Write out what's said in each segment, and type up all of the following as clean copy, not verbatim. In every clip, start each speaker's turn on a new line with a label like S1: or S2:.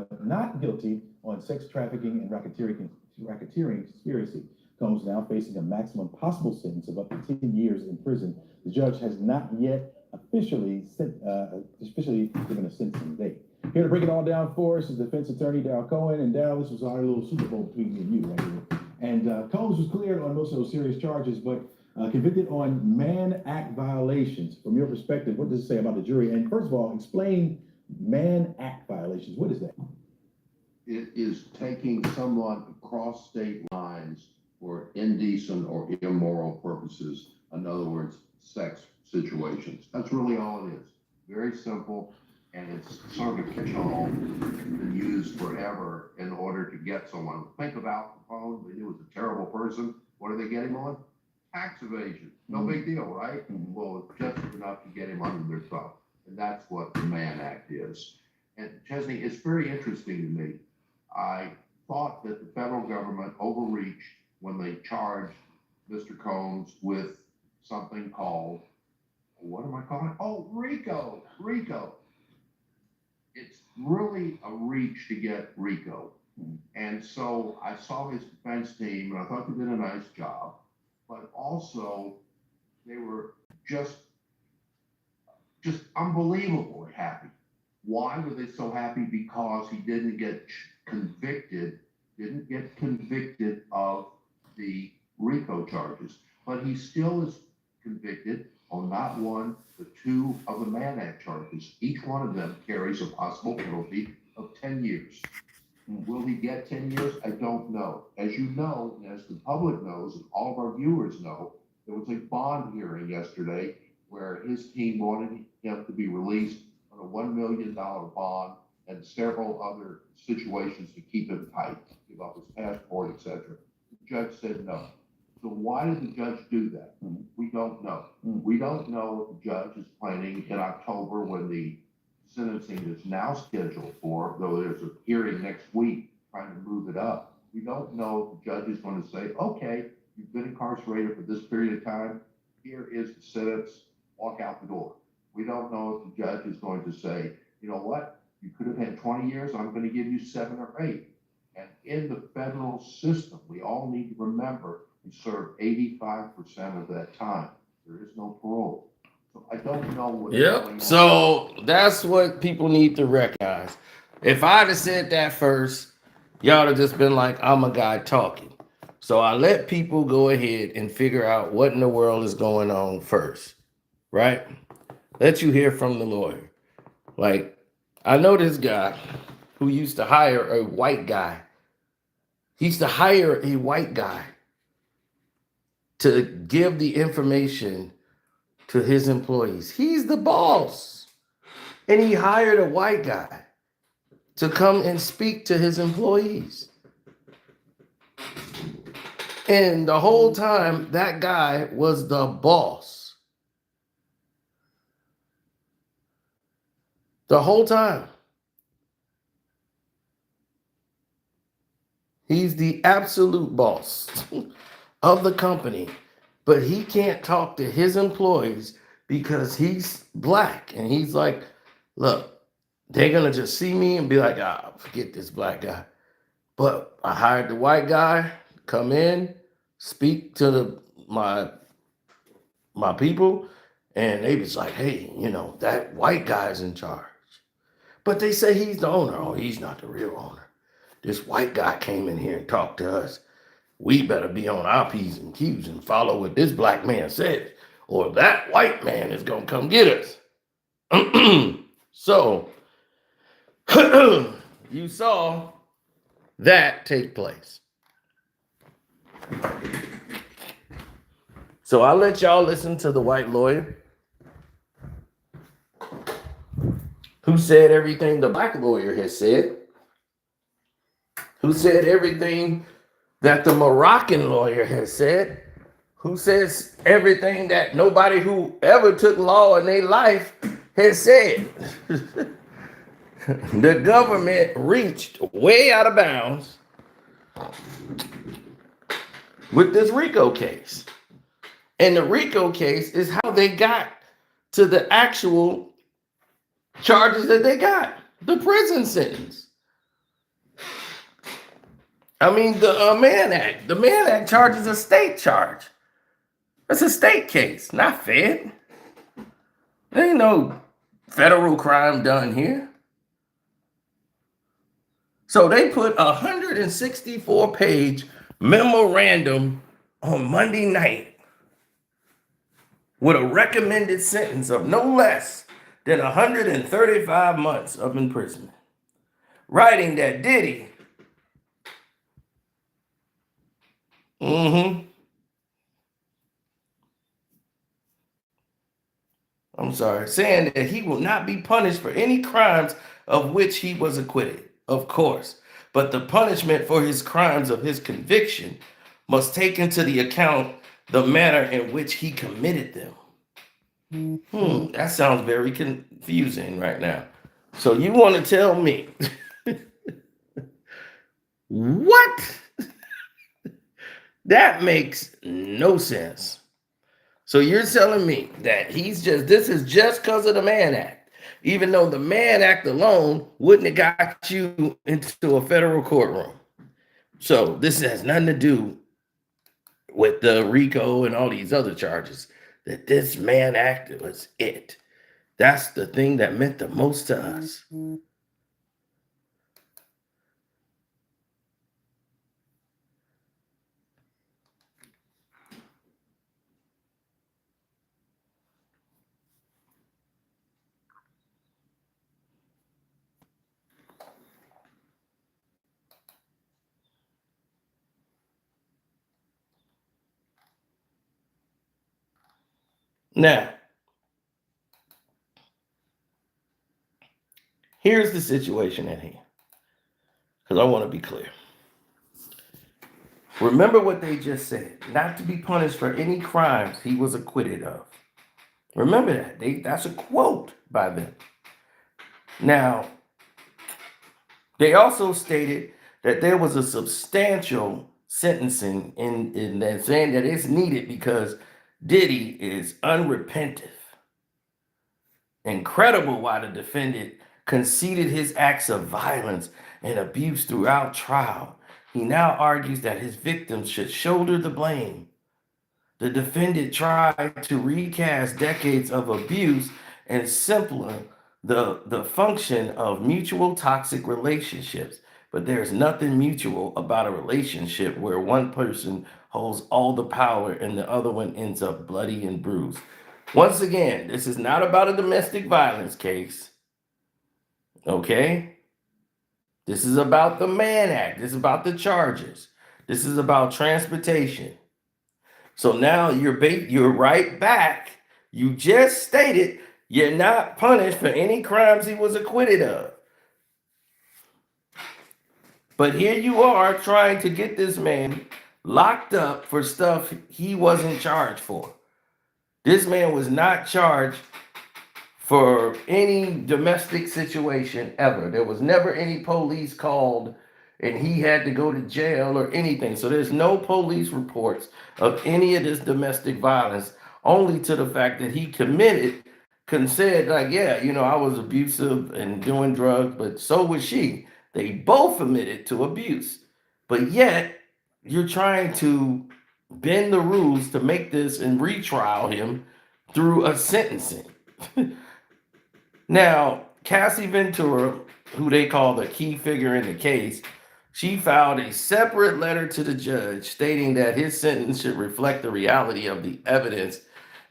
S1: but not guilty on sex trafficking and racketeering conspiracy. Combs now facing a maximum possible sentence of up to 10 years in prison. The judge has not yet officially given a sentencing date. Here to break it all down for us is defense attorney Darrell Cohen. And Darrell, this was our little Super Bowl between me and you right here. And Combs was cleared on most of those serious charges, but convicted on Mann Act violations. From your perspective, what does it say about the jury? And first of all, explain Mann Act violations. What is that?
S2: It is taking someone across state lines for indecent or immoral purposes. In other words, sex situations. That's really all it is. Very simple, and it's sort of a catch-all been used forever in order to get someone. Think of Al Capone. They knew he was a terrible person. What did they get him on? Tax evasion. No big deal, right? Well, it's just enough to get him under their thumb. And that's what the Mann Act is. And Chesney, it's very interesting to me. I thought that the federal government overreached when they charged Mr. Combs with something called, what am I calling it? Oh, RICO. It's really a reach to get RICO. And so I saw his defense team, and I thought they did a nice job. But also, they were just unbelievably happy. Why were they so happy? Because he didn't get convicted of the RICO charges, but he still is convicted on not one, but two of the Mann Act charges. Each one of them carries a possible penalty of 10 years. Will he get 10 years? I don't know. As you know, and as the public knows, and all of our viewers know, there was a bond hearing yesterday where his team wanted him to be released on a $1 million bond and several other situations to keep him tight, give up his passport, etc. The judge said no. So why did the judge do that? We don't know. We don't know what the judge is planning in October when the sentencing is now scheduled for, though there's a hearing next week trying to move it up. We don't know if the judge is going to say, okay, you've been incarcerated for this period of time. Here is the sentence. Walk out the door. We don't know if the judge is going to say, you know what? You could have had 20 years. I'm going to give you 7 or 8. And in the federal system, we all need to remember you serve 85% of that time. There is no parole. So I don't know what.
S3: Yep. So that's what people need to recognize. If I'd have said that first, y'all have just been like, I'm a guy talking. So I let people go ahead and figure out what in the world is going on first, right? Let you hear from the lawyer. Like, I know this guy who used to hire a white guy. He used to hire a white guy to give the information to his employees. He's the boss. And he hired a white guy to come and speak to his employees. And the whole time, that guy was the boss. The whole time. He's the absolute boss of the company, but he can't talk to his employees because he's black. And he's like, look, they're going to just see me and be like, forget this black guy. But I hired the white guy, come in, speak to my people, and they was like, hey, that white guy's in charge. But they say he's the owner. Oh, he's not the real owner. This white guy came in here and talked to us. We better be on our P's and Q's and follow what this black man said, or that white man is going to come get us. So, you saw that take place. So I'll let y'all listen to the white lawyer who said everything the black lawyer has said, who said everything that the Moroccan lawyer has said, who says everything that nobody who ever took law in their life has said. The government reached way out of bounds with this RICO case. And the RICO case is how they got to the actual charges that they got, the prison sentence. I mean, the Mann Act. The Mann Act charges a state charge. That's a state case, not Fed. There ain't no federal crime done here. So they put a 164-page memorandum on Monday night with a recommended sentence of no less than 135 months of imprisonment, writing that Diddy, saying that he will not be punished for any crimes of which he was acquitted, of course, but the punishment for his crimes of his conviction must take into the account the manner in which he committed them. That sounds very confusing right now. So you want to tell me what? That makes no sense. So you're telling me that this is just because of the Mann Act, even though the Mann Act alone wouldn't have got you into a federal courtroom. So this has nothing to do with the RICO and all these other charges. That this Mann Act was it. That's the thing that meant the most to us. Now, here's the situation at hand, because I want to be clear. Remember what they just said, not to be punished for any crimes he was acquitted of. Remember that. That's a quote by them. Now, they also stated that there was a substantial sentencing in that, saying that it's needed because Diddy is unrepentant. Incredible why the defendant conceded his acts of violence and abuse throughout trial. He now argues that his victims should shoulder the blame. The defendant tried to recast decades of abuse and simpler the function of mutual toxic relationships. But there's nothing mutual about a relationship where one person holds all the power and the other one ends up bloody and bruised. Once again, this is not about a domestic violence case. Okay? This is about the Mann Act. This is about the charges. This is about transportation. So now you're right back. You just stated you're not punished for any crimes he was acquitted of. But here you are trying to get this man locked up for stuff he wasn't charged for. This man was not charged for any domestic situation ever. There was never any police called and he had to go to jail or anything. So there's no police reports of any of this domestic violence, only to the fact that he said like, yeah, I was abusive and doing drugs, but so was she. They both admitted to abuse. But yet you're trying to bend the rules to make this and retrial him through a sentencing. Now, Cassie Ventura, who they call the key figure in the case, she filed a separate letter to the judge stating that his sentence should reflect the reality of the evidence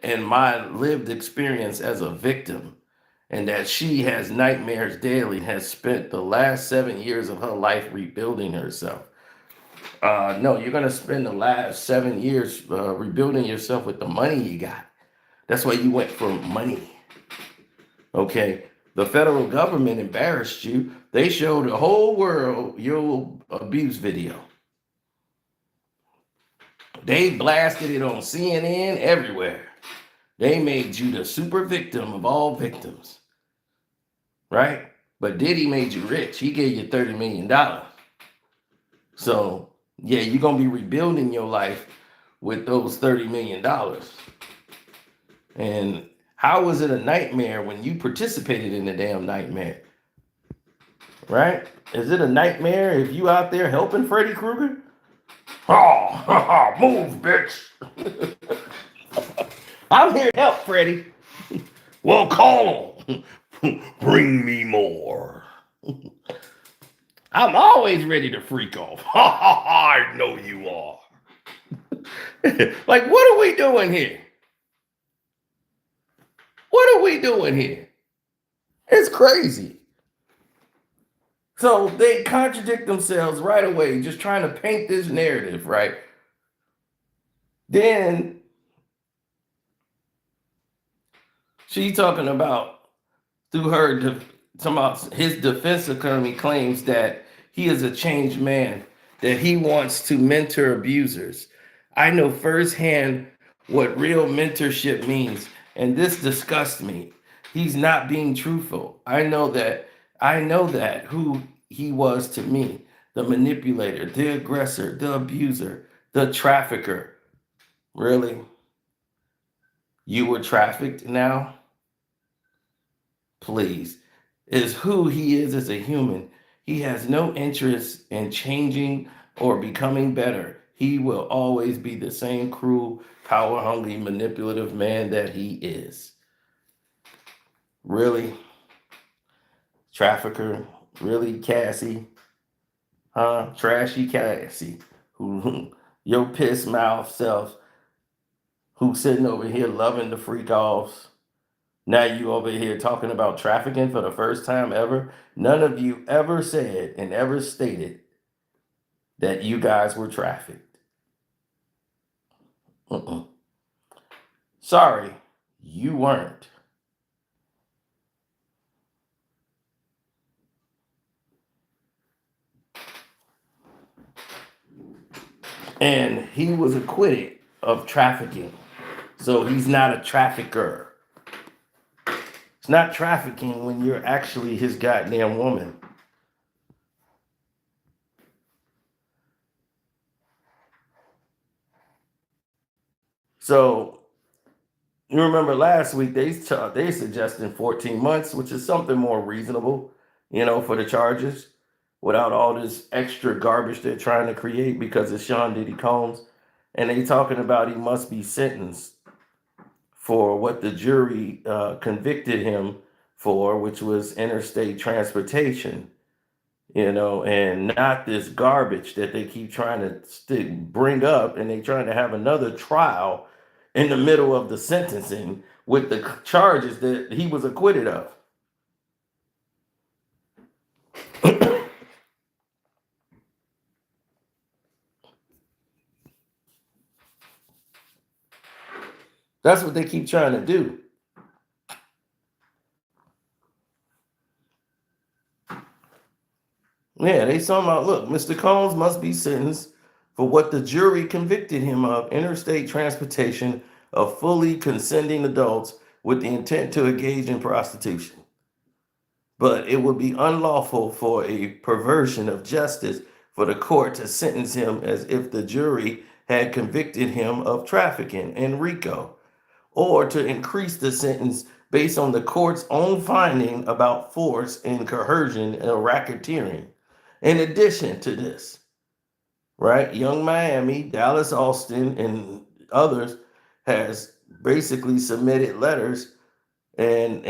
S3: and my lived experience as a victim, and that she has nightmares daily and has spent the last 7 years of her life rebuilding herself. No, you're going to spend the last 7 years rebuilding yourself with the money you got. That's why you went for money. Okay, the federal government embarrassed you. They showed the whole world your abuse video. They blasted it on CNN everywhere. They made you the super victim of all victims, right? But Diddy made you rich. He gave you $30 million. So, yeah, you're going to be rebuilding your life with those $30 million. And how was it a nightmare when you participated in the damn nightmare? right? Is it a nightmare if you out there helping Freddy Krueger? Oh, move, bitch. I'm here to help, Freddy. Well, call him. Bring me more. I'm always ready to freak off. I know you are. Like, what are we doing here? What are we doing here? It's crazy. So they contradict themselves right away, just trying to paint this narrative, right? Then she talking about through her talking about his defense attorney claims that he is a changed man, that he wants to mentor abusers. I know firsthand what real mentorship means, and this disgusts me. He's not being truthful. I know that who he was to me, the manipulator, the aggressor, the abuser, the trafficker. Really? You were trafficked now? Please. Is who he is as a human. He has no interest in changing or becoming better. He will always be the same cruel, power hungry, manipulative man that he is. Really? Trafficker? Really, Cassie? Huh? Trashy Cassie? Who your piss mouth self, who's sitting over here loving the freak offs. Now you over here talking about trafficking for the first time ever. None of you ever said and ever stated that you guys were trafficked. Uh-uh. Sorry, you weren't. And he was acquitted of trafficking. So he's not a trafficker. It's not trafficking when you're actually his goddamn woman. So you remember last week they suggested 14 months, which is something more reasonable, for the charges, without all this extra garbage they're trying to create because it's Sean Diddy Combs, and they talking about he must be sentenced for what the jury convicted him for, which was interstate transportation, and not this garbage that they keep trying to bring up, and they trying to have another trial in the middle of the sentencing with the charges that he was acquitted of. That's what they keep trying to do. Yeah, they talking about, look, Mr. Combs must be sentenced for what the jury convicted him of, interstate transportation of fully consenting adults with the intent to engage in prostitution. But it would be unlawful for a perversion of justice for the court to sentence him as if the jury had convicted him of trafficking in RICO, or to increase the sentence based on the court's own finding about force and coercion and racketeering. In addition to this, right, Young Miami, Dallas Austin, and others has basically submitted letters, and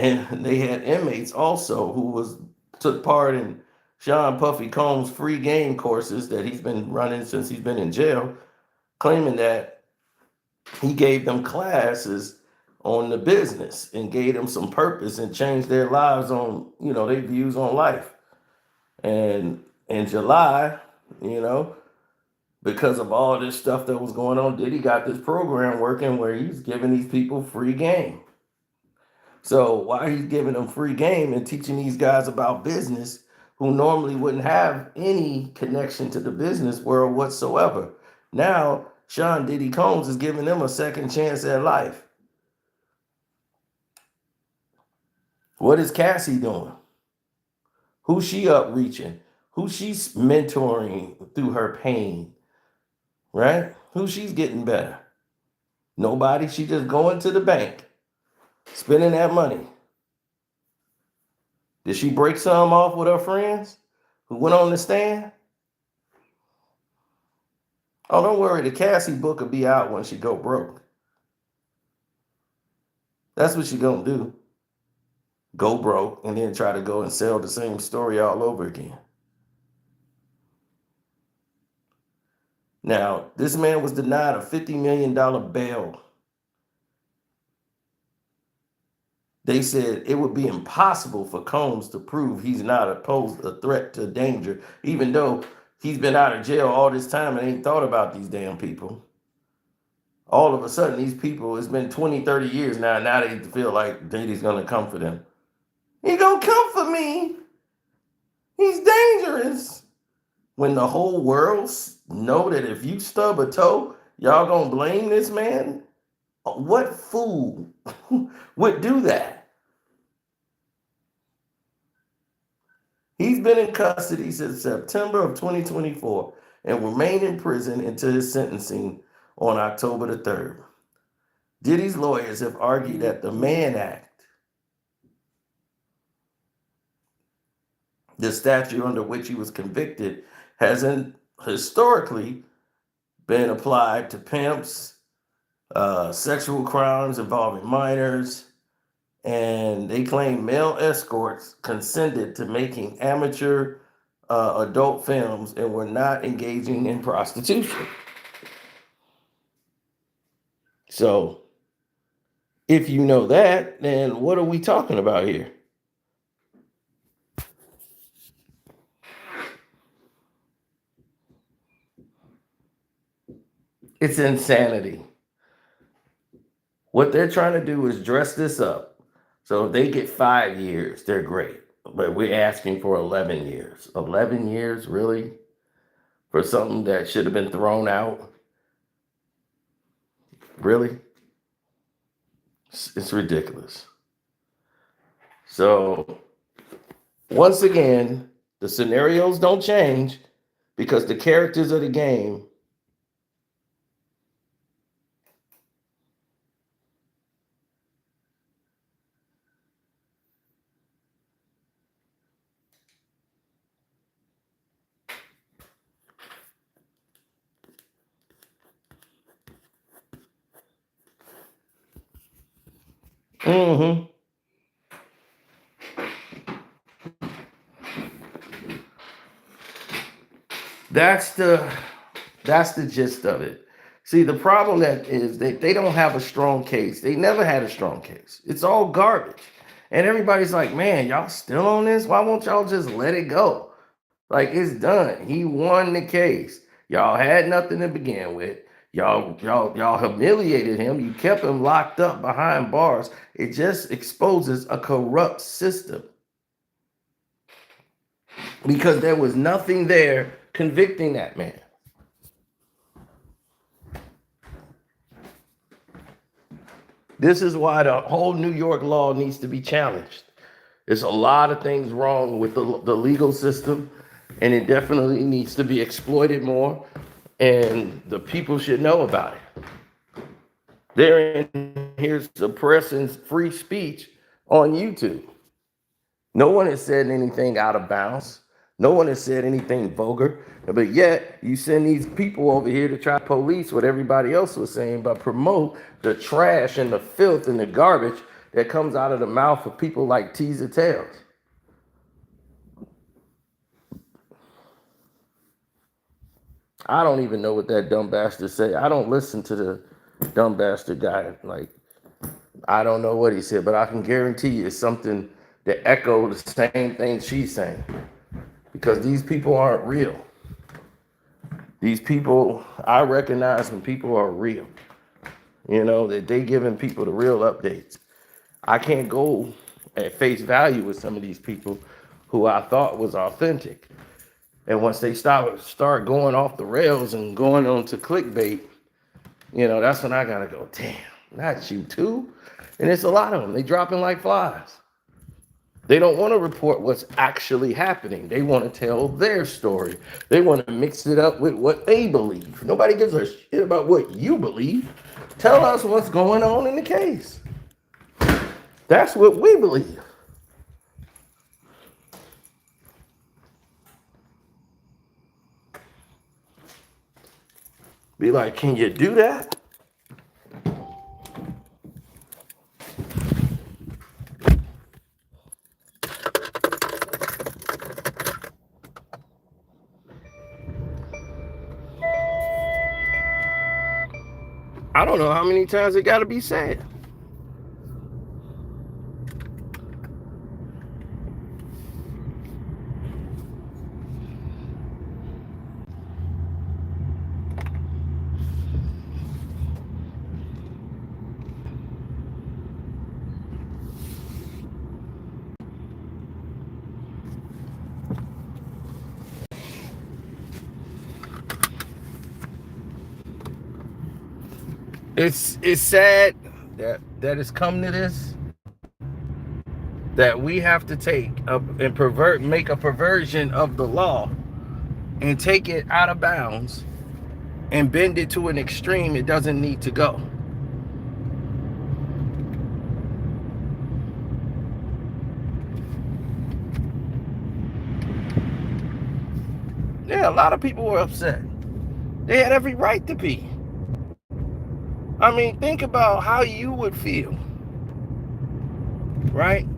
S3: they had inmates also who took part in Sean Puffy Combs' free game courses that he's been running since he's been in jail, claiming that he gave them classes on the business and gave them some purpose and changed their lives on, their views on life. And in July, because of all this stuff that was going on, Diddy got this program working where he's giving these people free game. So while he's giving them free game and teaching these guys about business who normally wouldn't have any connection to the business world whatsoever, now Sean Diddy Combs is giving them a second chance at life. What is Cassie doing? Who's she reaching? Who she's mentoring through her pain? Right? Who she's getting better? Nobody. She just going to the bank, spending that money. Did she break some off with her friends? who went on the stand? Oh, don't worry, the Cassie book will be out when she go broke. That's what she gonna do. Go broke and then try to go and sell the same story all over again. Now, this man was denied a $50 million bail. They said it would be impossible for Combs to prove he's not a threat to danger, even though he's been out of jail all this time and ain't thought about these damn people. All of a sudden, these people, it's been 20, 30 years now they feel like Diddy's going to come for them. He going to come for me. He's dangerous. When the whole world know that if you stub a toe, y'all going to blame this man? What fool would do that? He's been in custody since September of 2024 and remained in prison until his sentencing on October the 3rd. Diddy's lawyers have argued that the Mann Act, the statute under which he was convicted, hasn't historically been applied to pimps, sexual crimes involving minors, and they claim male escorts consented to making amateur adult films and were not engaging in prostitution. So, if you know that, then what are we talking about here? It's insanity. What they're trying to do is dress this up. So if they get 5 years, they're great. But we're asking for 11 years. 11 years, really? For something that should have been thrown out? Really? It's ridiculous. So, once again, the scenarios don't change because the characters of the game That's the gist of it. See, the problem that is they don't have a strong case. They never had a strong case. It's all garbage. And everybody's like, man, y'all still on this? Why won't y'all just let it go? Like, it's done. He won the case. Y'all had nothing to begin with. Y'all humiliated him. You kept him locked up behind bars. It just exposes a corrupt system. Because there was nothing there convicting that man. This is why the whole New York law needs to be challenged. There's a lot of things wrong with the legal system, and it definitely needs to be exploited more, and the people should know about it. They're in here suppressing free speech on YouTube. No one has said anything out of bounds. No one has said anything vulgar, but yet you send these people over here to try to police what everybody else was saying, but promote the trash and the filth and the garbage that comes out of the mouth of people like Teaser Tails. I don't even know what that dumb bastard say. I don't listen to the dumb bastard guy. Like, I don't know what he said, but I can guarantee you it's something that echoes the same thing she's saying. Because these people aren't real. These people, I recognize when people are real. You know, that they giving people the real updates. I can't go at face value with some of these people who I thought was authentic. And once they start going off the rails and going on to clickbait, you know, that's when I gotta go, damn, not you too. And it's a lot of them. They dropping like flies. They don't want to report what's actually happening. They want to tell their story. They want to mix it up with what they believe. Nobody gives a shit about what you believe. Tell us what's going on in the case. That's what we believe. Be like, can you do that? I don't know how many times it got to be said. It's sad that it's come to this, that we have to take and make a perversion of the law and take it out of bounds and bend it to an extreme it doesn't need to go. Yeah, a lot of people were upset. They had every right to be. I mean, think about how you would feel, right?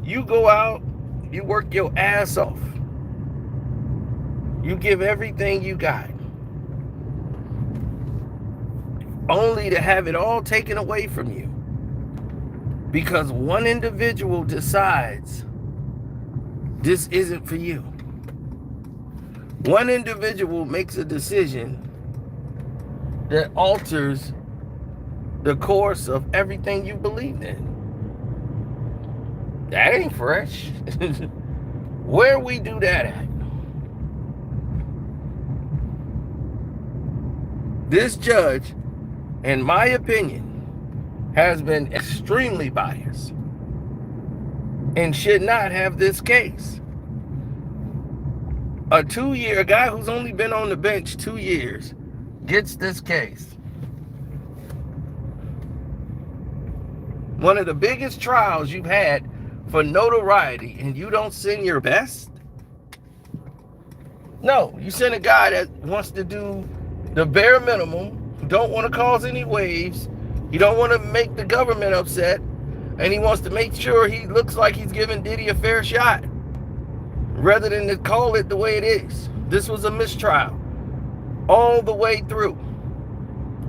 S3: You go out, you work your ass off. You give everything you got, only to have it all taken away from you because one individual decides this isn't for you. One individual makes a decision that alters the course of everything you believed in. That ain't fresh. Where we do that at? This judge, in my opinion, has been extremely biased and should not have this case. A guy who's only been on the bench 2 years gets this case. One of the biggest trials you've had for notoriety, and you don't send your best? No, you send a guy that wants to do the bare minimum, don't want to cause any waves, he don't want to make the government upset, and he wants to make sure he looks like he's giving Diddy a fair shot, rather than to call it the way it is. This was a mistrial all the way through.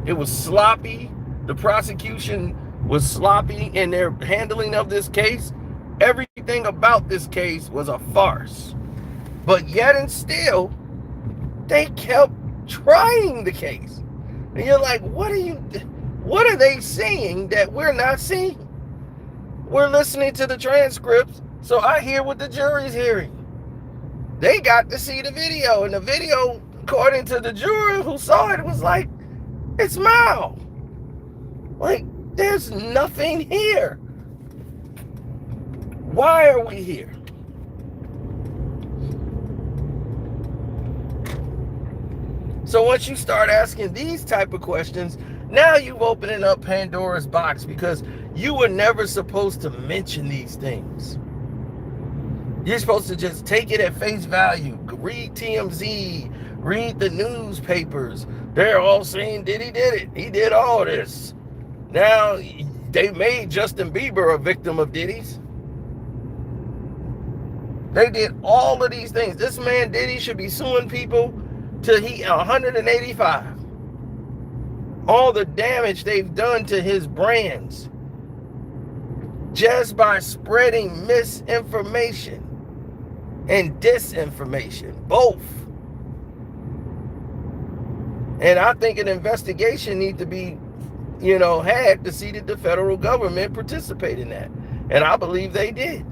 S3: It was sloppy. The prosecution was sloppy in their handling of this case. Everything about this case was a farce. But yet and still, they kept trying the case. And you're like, what are they seeing that we're not seeing? We're listening to the transcripts, so I hear what the jury's hearing. They got to see the video, and the video, according to the juror who saw it, was like, it's mild. Like, there's nothing here. Why are we here? So once you start asking these type of questions, now you've opening up Pandora's box, because you were never supposed to mention these things. You're supposed to just take it at face value. Read TMZ, read the newspapers. They're all saying Diddy did it. He did all this. Now, they made Justin Bieber a victim of Diddy's. They did all of these things. This man Diddy should be suing people till he 185. All the damage they've done to his brands just by spreading misinformation and disinformation, both. And I think an investigation needs to be, had to see that the federal government participate in that. And I believe they did.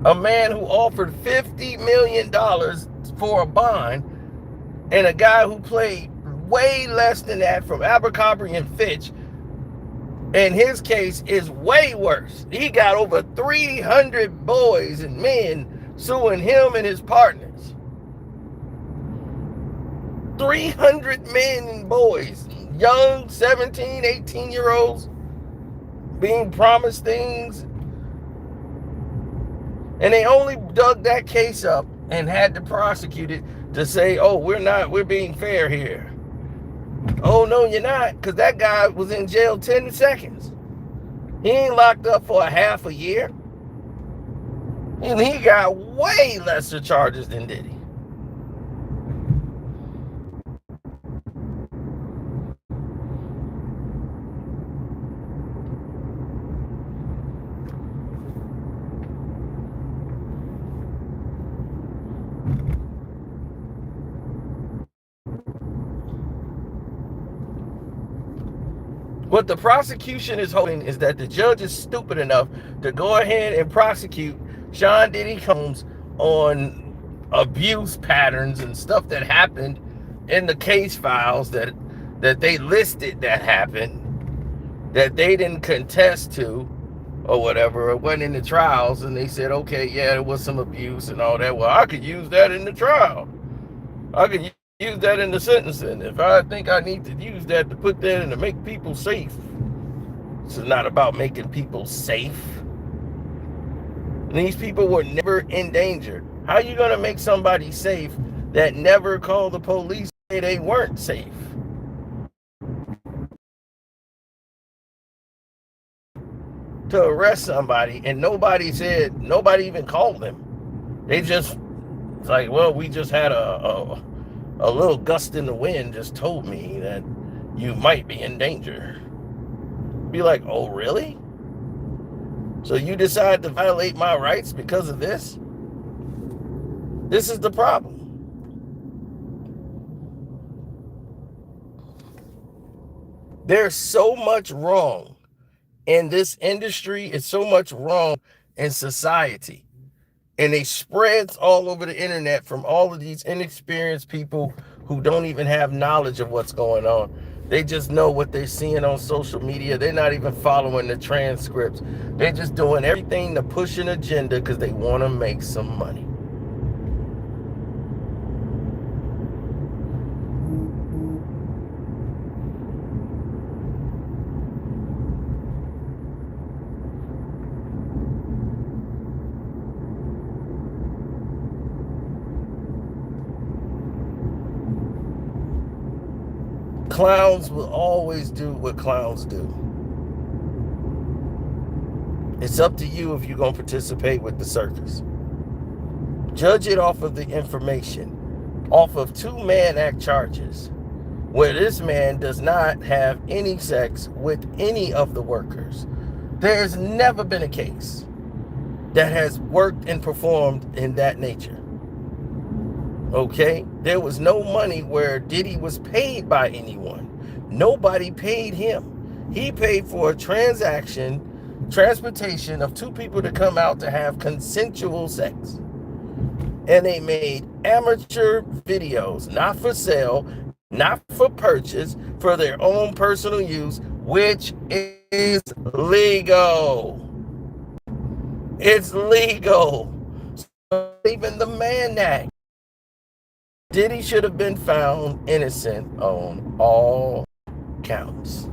S3: A man who offered $50 million for a bond, and a guy who paid way less than that from Abercrombie and Fitch, and his case is way worse. He got over 300 boys and men suing him and his partners. 300 men and boys, young 17, 18-year-olds, being promised things. And they only dug that case up and had to prosecute it to say, oh, we're being fair here. Oh, no, you're not, because that guy was in jail 10 seconds. He ain't locked up for a half a year. And he got way lesser charges than Diddy. What the prosecution is hoping is that the judge is stupid enough to go ahead and prosecute Sean Diddy Combs on abuse patterns and stuff that happened in the case files that they listed that happened, that they didn't contest to or whatever, it wasn't in the trials, and they said, okay, yeah, there was some abuse and all that. Well, I could use that in the trial. I could use that in the sentencing. If I think I need to use that to put that in to make people safe. This is not about making people safe. And these people were never in danger. How are you going to make somebody safe that never called the police to say they weren't safe? To arrest somebody and nobody even called them. They just, it's like, well, we just had a little gust in the wind just told me that you might be in danger. Be like, oh, really? So you decide to violate my rights because of this? This is the problem. There's so much wrong in this industry. It's so much wrong in society. And it spreads all over the internet from all of these inexperienced people who don't even have knowledge of what's going on. They just know what they're seeing on social media. They're not even following the transcripts. They're just doing everything to push an agenda because they want to make some money. Clowns will always do what clowns do. It's up to you if you're going to participate with the circus. Judge it off of the information, off of 2 Mann Act charges, where this man does not have any sex with any of the workers. There's never been a case that has worked and performed in that nature. Okay, there was no money where Diddy was paid by anyone. Nobody paid him. He paid for a transportation of 2 people to come out to have consensual sex. And they made amateur videos, not for sale, not for purchase, for their own personal use, which is legal. It's legal. So even the Mann Act. Diddy should have been found innocent on all counts.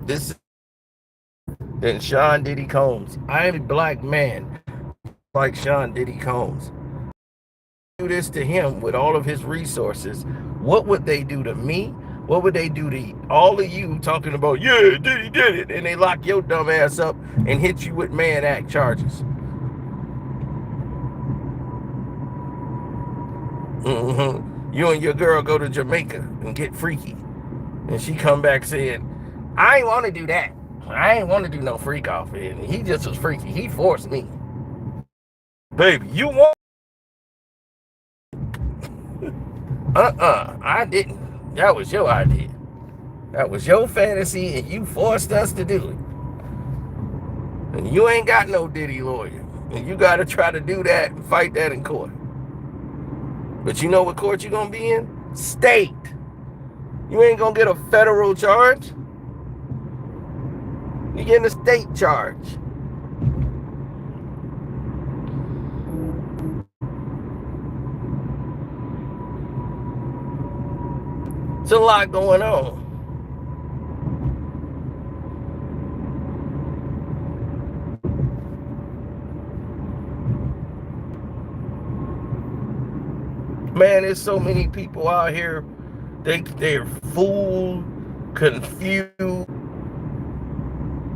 S3: This than Sean Diddy Combs. I am a black man like Sean Diddy Combs. Do this to him with all of his resources. What would they do to me? What would they do to all of you talking about, yeah, Diddy did it, and they lock your dumb ass up and hit you with Mann Act charges? You and your girl go to Jamaica and get freaky. And she come back saying, I ain't want to do that. I ain't want to do no freak off. And he just was freaky. He forced me. Baby, you want? I didn't. That was your idea. That was your fantasy, and you forced us to do it. And you ain't got no Diddy lawyer. And you got to try to do that and fight that in court. But you know what court you're going to be in? state. You ain't gonna get a federal charge. You're getting a state charge. It's a lot going on. Man, there's so many people out here. They're fooled, confused.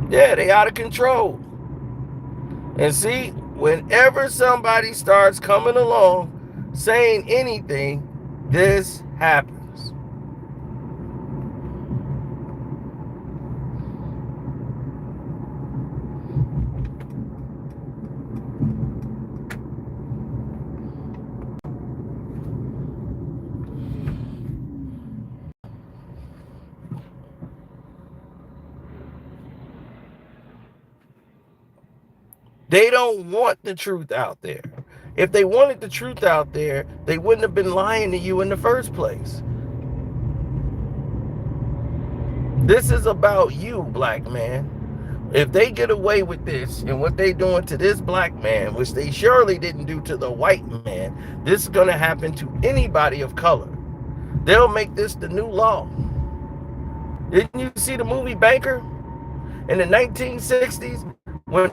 S3: Yeah, they out of control. And see, whenever somebody starts coming along saying anything, this happens. They don't want the truth out there. If they wanted the truth out there, they wouldn't have been lying to you in the first place. This is about you, black man. If they get away with this and what they doing to this black man, which they surely didn't do to the white man, this is going to happen to anybody of color. They'll make this the new law. Didn't you see the movie Banker in the 1960s when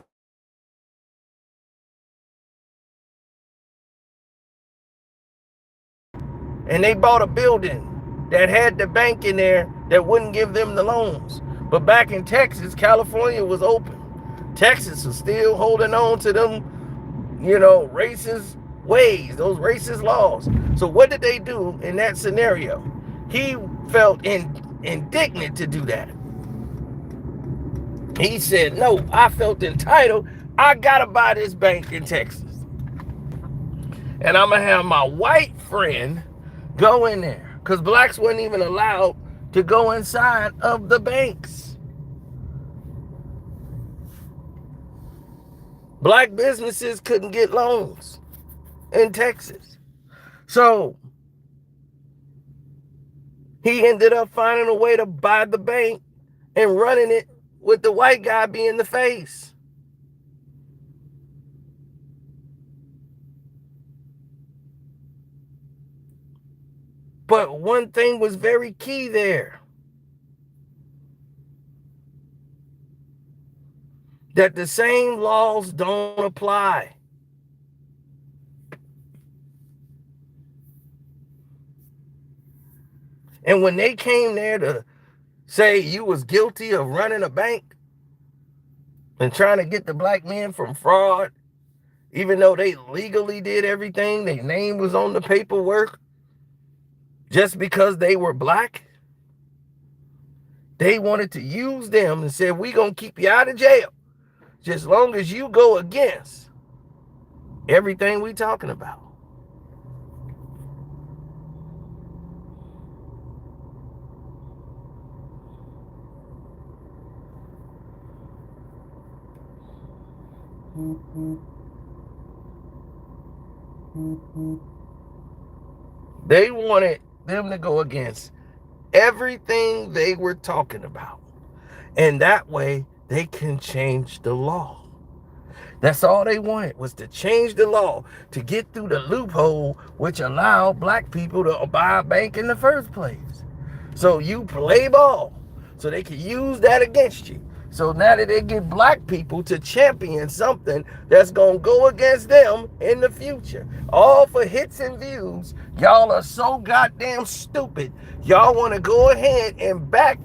S3: and they bought a building that had the bank in there that wouldn't give them the loans? But back in Texas, California was open. Texas was still holding on to them, racist ways, those racist laws. So what did they do in that scenario? He felt indignant to do that. He said, no, I felt entitled. I gotta buy this bank in Texas. And I'm gonna have my white friend go in there. Because blacks weren't even allowed to go inside of the banks. Black businesses couldn't get loans in Texas. So he ended up finding a way to buy the bank and running it with the white guy being the face. But one thing was very key there. That the same laws don't apply. And when they came there to say you was guilty of running a bank and trying to get the black men from fraud, even though they legally did everything, their name was on the paperwork, just because they were black, they wanted to use them and said, we gonna keep you out of jail just long as you go against everything we talking about. They wanted them to go against everything they were talking about. And that way they can change the law. That's all they wanted, was to change the law to get through the loophole which allowed black people to buy a bank in the first place. So you play ball so they can use that against you. So now that they get black people to champion something that's going to go against them in the future. All for hits and views. Y'all are so goddamn stupid. Y'all want to go ahead and back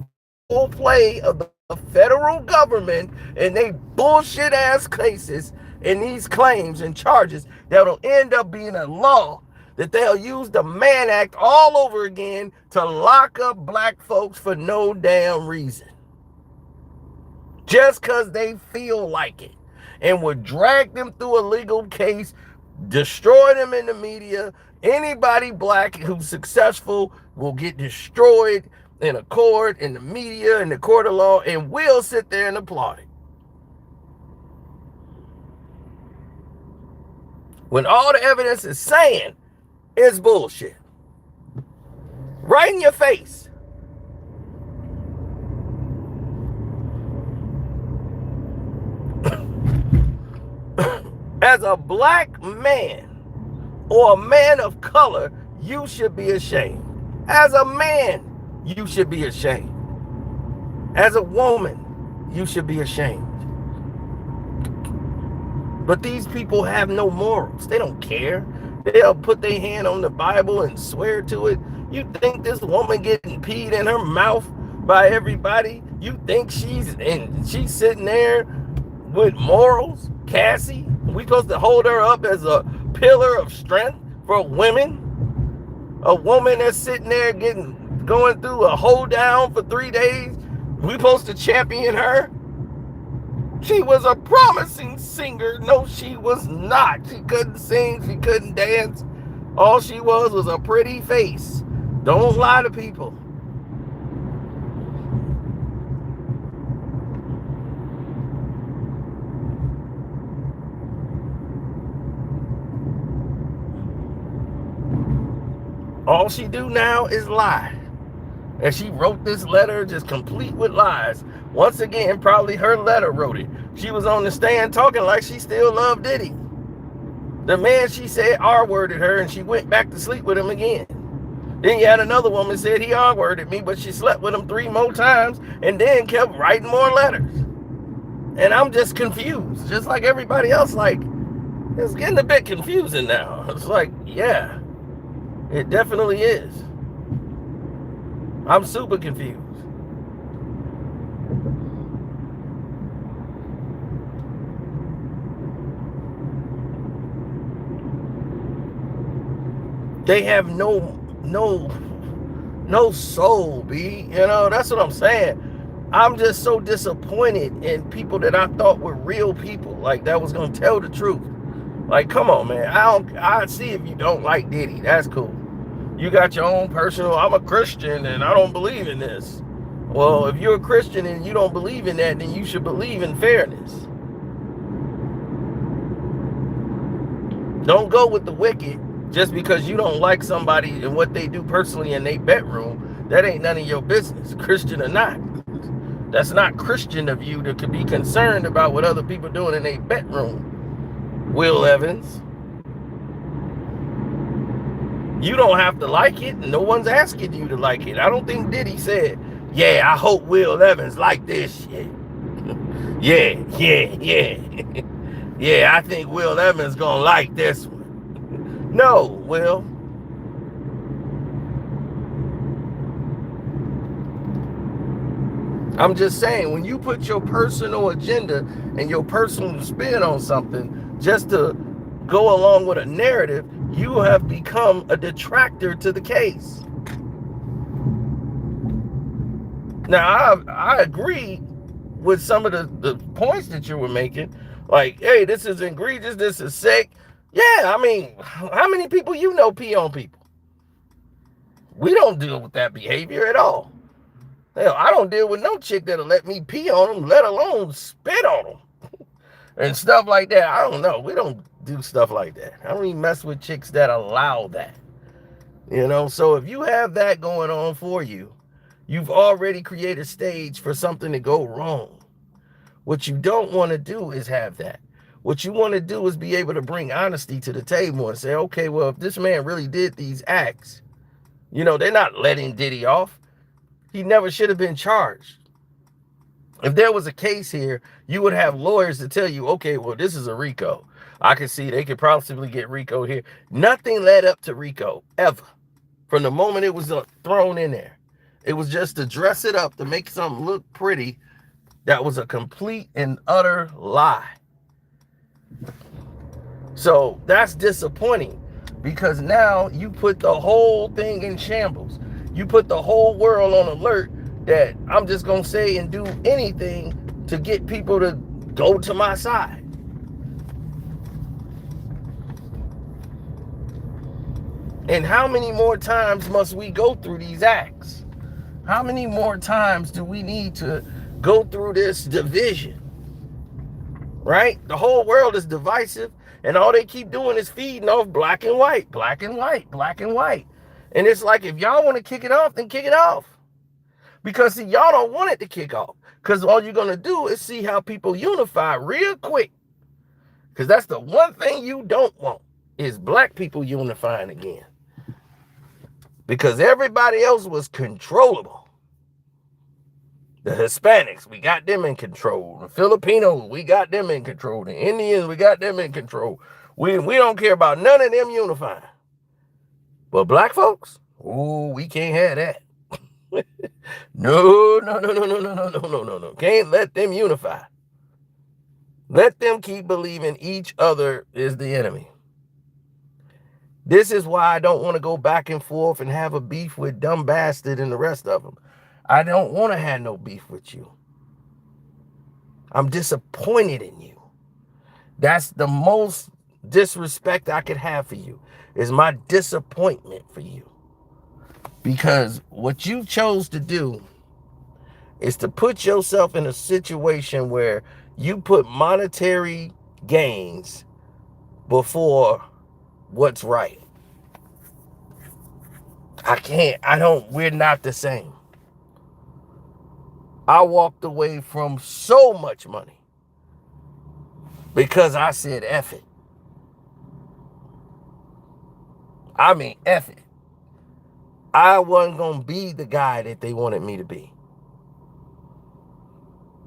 S3: full play of the federal government and they bullshit ass cases and these claims and charges that'll end up being a law that they'll use the Mann Act all over again to lock up black folks for no damn reason. Just because they feel like it. And would drag them through a legal case, destroy them in the media. Anybody black who's successful will get destroyed in a court, in the media, in the court of law, and we'll sit there and applaud it. When all the evidence is saying it's bullshit. right in your face. As a black man or a man of color, you should be ashamed. As a man, you should be ashamed. As a woman, you should be ashamed. But these people have no morals. They don't care. They'll put their hand on the Bible and swear to it. You think this woman getting peed in her mouth by everybody? You think she's sitting there with morals? Cassie, we supposed to hold her up as a pillar of strength for women? A woman that's sitting there going through a hold down for 3 days? We supposed to champion her? She was a promising singer. No, she was not. She couldn't sing. She couldn't dance. All she was a pretty face. Don't lie to people. All she do now is lie. And she wrote this letter just complete with lies. Once again, probably her letter wrote it. She was on the stand talking like she still loved Diddy. The man, she said, R-worded her, and she went back to sleep with him again. Then you had another woman said he R-worded me, but she slept with him 3 more times and then kept writing more letters. And I'm just confused, just like everybody else. Like, it's getting a bit confusing now. It's like, yeah, it definitely is. I'm super confused. They have no soul, B. You know, that's what I'm saying. I'm just so disappointed in people that I thought were real people, like that was gonna tell the truth. Like, come on, man. I see if you don't like Diddy. That's cool. You got your own personal, I'm a Christian and I don't believe in this. Well, if you're a Christian and you don't believe in that, then you should believe in fairness. Don't go with the wicked just because you don't like somebody and what they do personally in their bedroom. That ain't none of your business, Christian or not. That's not Christian of you to be concerned about what other people doing in their bedroom, Will Evans. You don't have to like it. No one's asking you to like it. I don't think Diddy said, yeah, I hope Will Evans like this shit. Yeah. Yeah, I think Will Evans gonna like this one. No, Will. I'm just saying, when you put your personal agenda and your personal spin on something just to go along with a narrative, you have become a detractor to the case. Now, I agree with some of the points that you were making. Like, hey, this is egregious, this is sick. Yeah, I mean, how many people you know pee on people? We don't deal with that behavior at all. Hell, I don't deal with no chick that'll let me pee on them, let alone spit on them. And stuff like that. I don't know. We don't do stuff like that. I don't even mess with chicks that allow that. You know, so if you have that going on for you, you've already created a stage for something to go wrong. What you don't want to do is have that. What you want to do is be able to bring honesty to the table and say, okay, well, if this man really did these acts, you know, they're not letting Diddy off. He never should have been charged. If there was a case here, you would have lawyers to tell you, okay, well, this is a RICO. I can see they could possibly get RICO here. Nothing led up to RICO, ever. From the moment it was thrown in there. It was just to dress it up, to make something look pretty. That was a complete and utter lie. So that's disappointing, because now you put the whole thing in shambles. You put the whole world on alert that I'm just going to say and do anything to get people to go to my side. And how many more times must we go through these acts? How many more times do we need to go through this division? Right? The whole world is divisive, and all they keep doing is feeding off black and white, black and white, black and white. And it's like, if y'all want to kick it off, then kick it off. Because see, y'all don't want it to kick off. Because all you're going to do is see how people unify real quick. Because that's the one thing you don't want, is black people unifying again. Because everybody else was controllable. The Hispanics, we got them in control. The Filipinos, we got them in control. The Indians, we got them in control. We don't care about none of them unifying. But black folks, oh, we can't have that. No. Can't let them unify. Let them keep believing each other is the enemy. This is why I don't want to go back and forth and have a beef with Dumb Bastard and the rest of them. I don't want to have no beef with you. I'm disappointed in you. That's the most disrespect I could have for you, is my disappointment for you. Because what you chose to do is to put yourself in a situation where you put monetary gains before what's right. We're not the same. I walked away from so much money because I said F it. I mean, F it. I wasn't going to be the guy that they wanted me to be.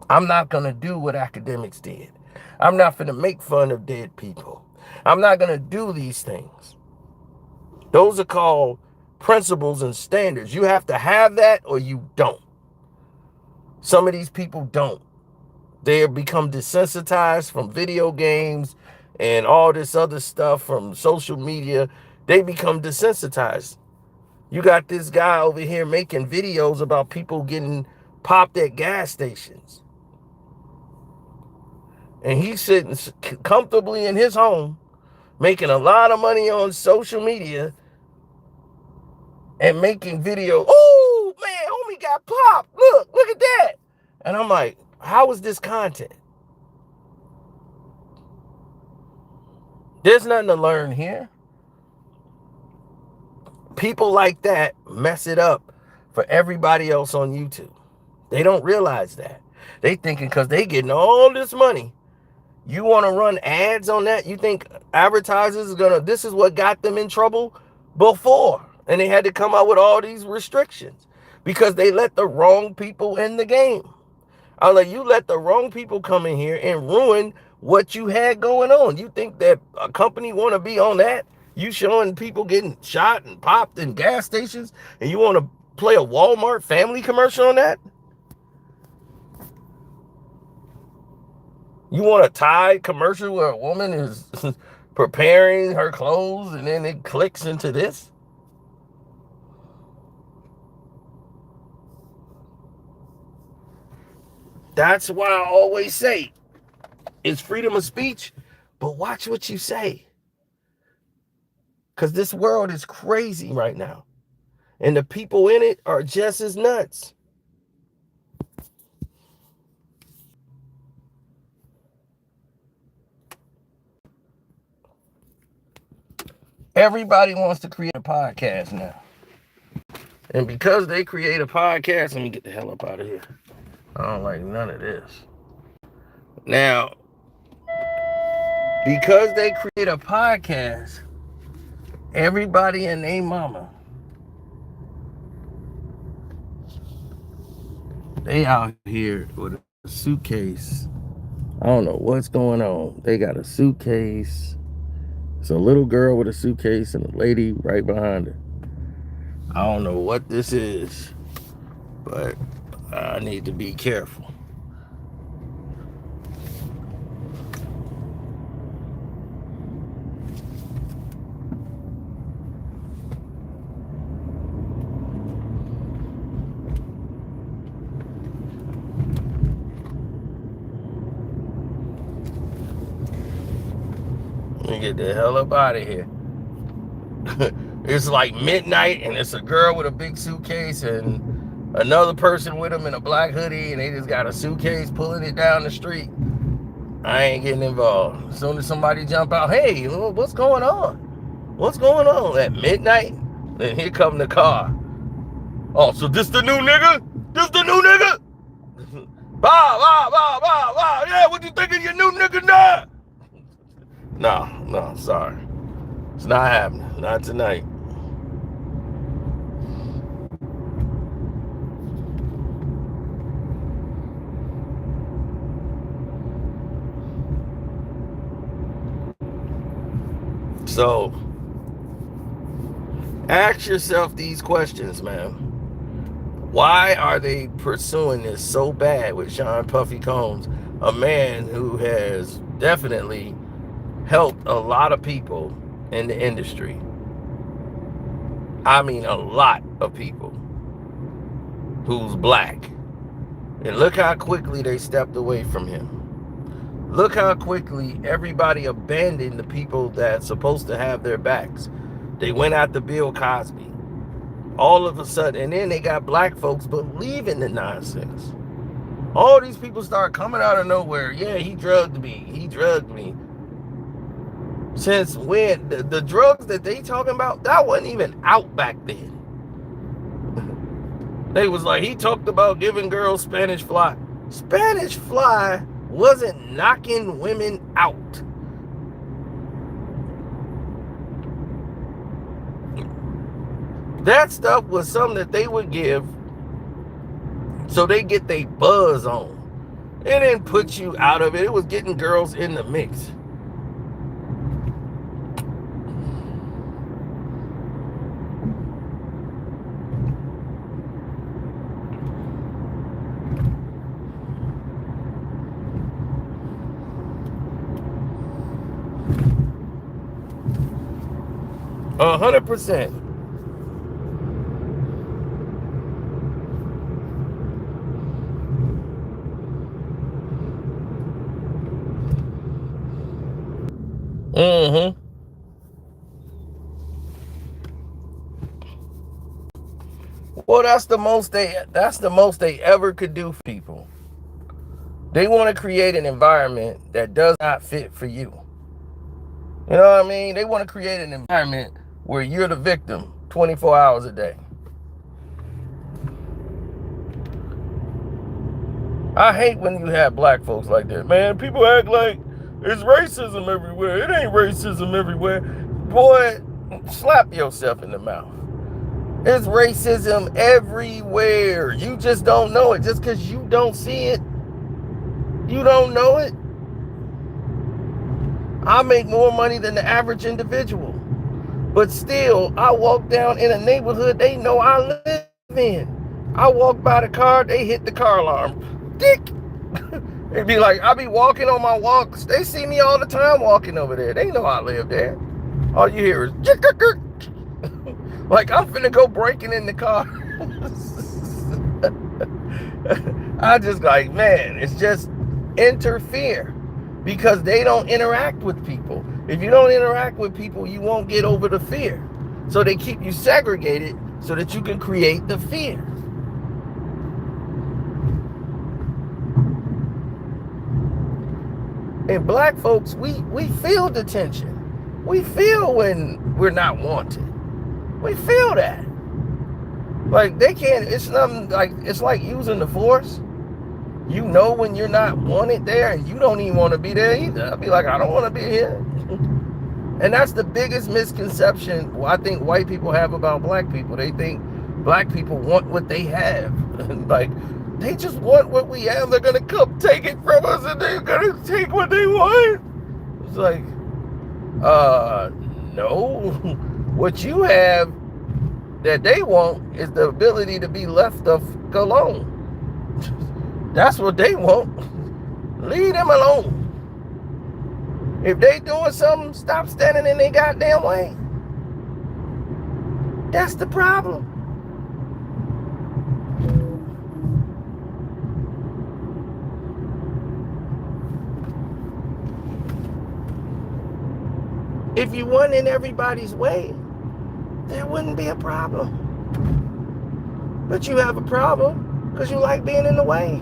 S3: I'm not going to do what academics did. I'm not going to make fun of dead people. I'm not going to do these things. Those are called principles and standards. You have to have that or you don't. Some of these people don't. They become desensitized from video games and all this other stuff from social media. They become desensitized. You got this guy over here making videos about people getting popped at gas stations. And he's sitting comfortably in his home, making a lot of money on social media and making videos. Oh, man, homie got popped. Look at that. And I'm like, how is this content? There's nothing to learn here. People like that mess it up for everybody else on YouTube. They don't realize that. They thinking because they getting all this money, you want to run ads on that? You think advertisers this is what got them in trouble before. And they had to come out with all these restrictions because they let the wrong people in the game. I'm like, you let the wrong people come in here and ruin what you had going on. You think that a company want to be on that? You showing people getting shot and popped in gas stations, and you want to play a Walmart family commercial on that? You want a Tide commercial where a woman is preparing her clothes and then it clicks into this? That's why I always say it's freedom of speech, but watch what you say. Because this world is crazy right now. And the people in it are just as nuts. Everybody wants to create a podcast now. And because they create a podcast, let me get the hell up out of here. I don't like none of this. Now, because they create a podcast, everybody and their mama, they out here with a suitcase. I don't know what's going on. They got a suitcase. It's a little girl with a suitcase and a lady right behind her. I don't know what this is, but I need to be careful. Let me get the hell up out of here. It's like midnight and it's a girl with a big suitcase and another person with them in a black hoodie, and they just got a suitcase pulling it down the street. I ain't getting involved. As soon as somebody jump out, hey, what's going on? What's going on at midnight? Then here come the car. Oh, so this the new nigga? This the new nigga? Wow. Yeah, what you think of your new nigga now? No, sorry. It's not happening. Not tonight. So, ask yourself these questions, man. Why are they pursuing this so bad with Sean Puffy Combs, a man who has definitely helped a lot of people in the industry? I mean, a lot of people who's black. And look how quickly they stepped away from him. Look how quickly everybody abandoned the people that's supposed to have their backs. They went after Bill Cosby. All of a sudden, and then they got black folks believing the nonsense. All these people start coming out of nowhere. Yeah, he drugged me. Since when? The drugs that they talking about, that wasn't even out back then. They was like, he talked about giving girls Spanish fly. Spanish fly wasn't knocking women out. That stuff was something that they would give so they get their buzz on. It didn't put you out of it. It was getting girls in the mix. A 100%. Well, that's the most they ever could do for people. They want to create an environment that does not fit for you. You know what I mean? They want to create an environment where you're the victim 24 hours a day. I hate when you have black folks like that, man. People act like it's racism everywhere. It ain't racism everywhere. Boy, slap yourself in the mouth. There's racism everywhere. You just don't know it. Just because you don't see it, you don't know it. I make more money than the average individual. But still, I walk down in a neighborhood they know I live in. I walk by the car, they hit the car alarm. Dick! They be like, I be walking on my walks. They see me all the time walking over there. They know I live there. All you hear is like I'm finna go breaking in the car. I just like, man, it's just interfere because they don't interact with people. If you don't interact with people, you won't get over the fear. So they keep you segregated so that you can create the fear. And black folks, we feel the tension. We feel when we're not wanted. We feel that. Like they can't, it's nothing like, it's like using the force. You know when you're not wanted there and you don't even want to be there either. I'll be like, I don't want to be here. And that's the biggest misconception I think white people have about black people. They think black people want what they have. Like, they just want what we have. They're going to come take it from us and they're going to take what they want. It's like, no. What you have that they want is the ability to be left alone. That's what they want. Leave them alone. If they doing something, stop standing in their goddamn way. That's the problem. If you weren't in everybody's way, there wouldn't be a problem. But you have a problem because you like being in the way.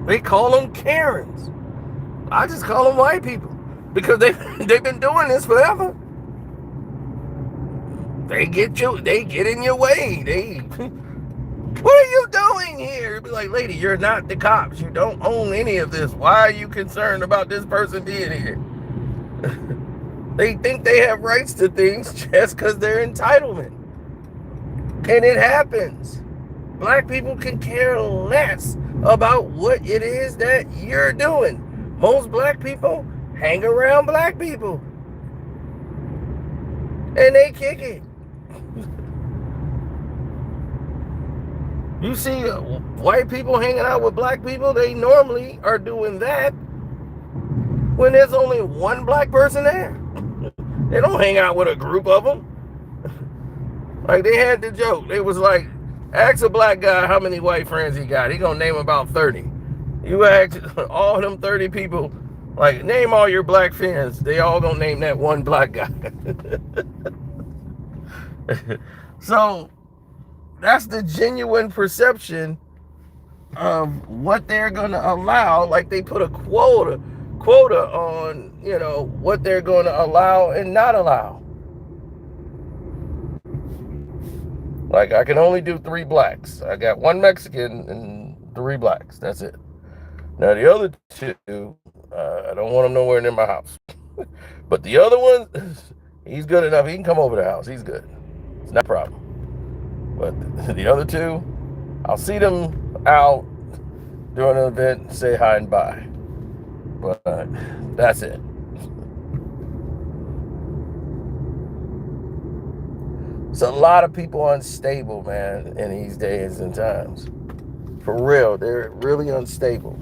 S3: They call them Karens. I just call them white people because they've been doing this forever. They get in your way. What are you doing here? Be like, lady, you're not the cops. You don't own any of this. Why are you concerned about this person being here? They think they have rights to things just because they're entitlement. And it happens. Black people can care less about what it is that you're doing. Most black people hang around black people. And they kick it. You see white people hanging out with black people, they normally are doing that when there's only one black person there. They don't hang out with a group of them. Like they had the joke. It was like, ask a black guy how many white friends he got. He gonna name about 30. You ask all them 30 people, like, name all your black friends. They all gonna name that one black guy. So that's the genuine perception of what they're gonna allow. Like they put a quota on, what they're gonna allow and not allow. Like I can only do 3 blacks. I got 1 Mexican and 3 blacks. That's it. Now the other 2, I don't want them nowhere near my house. But the other one, he's good enough. He can come over the house. He's good. It's not a problem. But the other 2, I'll see them out during an event, say hi and bye. But that's it. It's a lot of people unstable, man, in these days and times. For real, they're really unstable.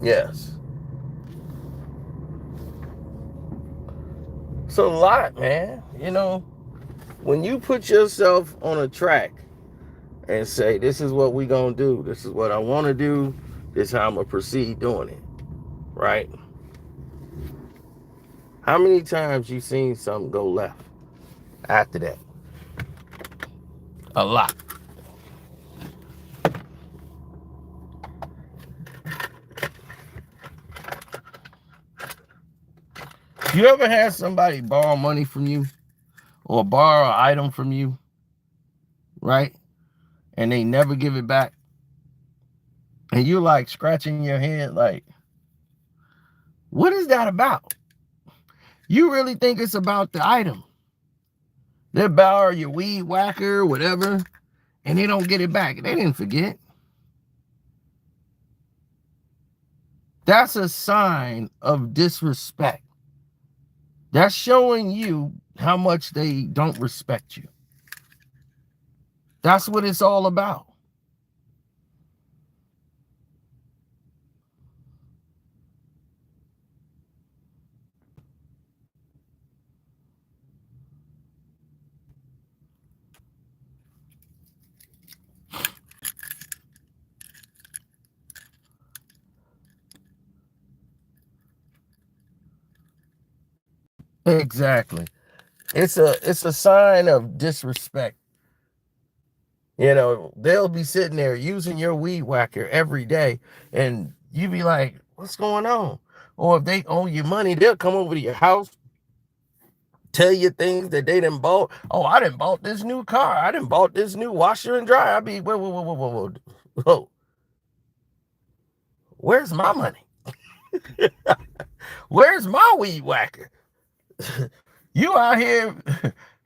S3: Yes. It's a lot, man. When you put yourself on a track and say, this is what we gonna do, this is what I want to do, this is how I'm gonna proceed doing it, right? How many times you seen something go left after that? A lot. You ever had somebody borrow money from you or borrow an item from you, right? And they never give it back? And you're like scratching your head like, what is that about? You really think it's about the item. They borrow your weed whacker, whatever, and they don't get it back. They didn't forget. That's a sign of disrespect. That's showing you how much they don't respect you. That's what it's all about. Exactly. It's a sign of disrespect. They'll be sitting there using your weed whacker every day, and you be like, what's going on? Or if they owe you money, they'll come over to your house, tell you things that they done bought. Oh, I done bought this new car. I done bought this new washer and dryer. I be, whoa. Where's my money? Where's my weed whacker? You out here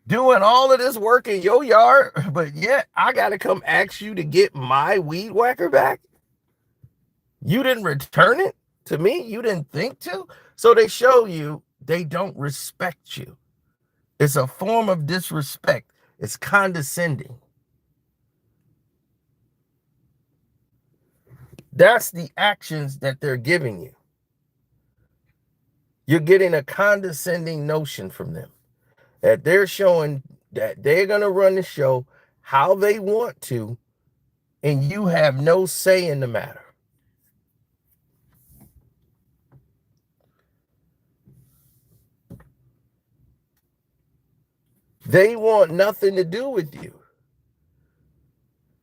S3: doing all of this work in your yard, but yet I got to come ask you to get my weed whacker back? You didn't return it to me? You didn't think to? So they show you they don't respect you. It's a form of disrespect. It's condescending. That's the actions that they're giving you. You're getting a condescending notion from them that they're showing that they're going to run the show how they want to, and you have no say in the matter. They want nothing to do with you.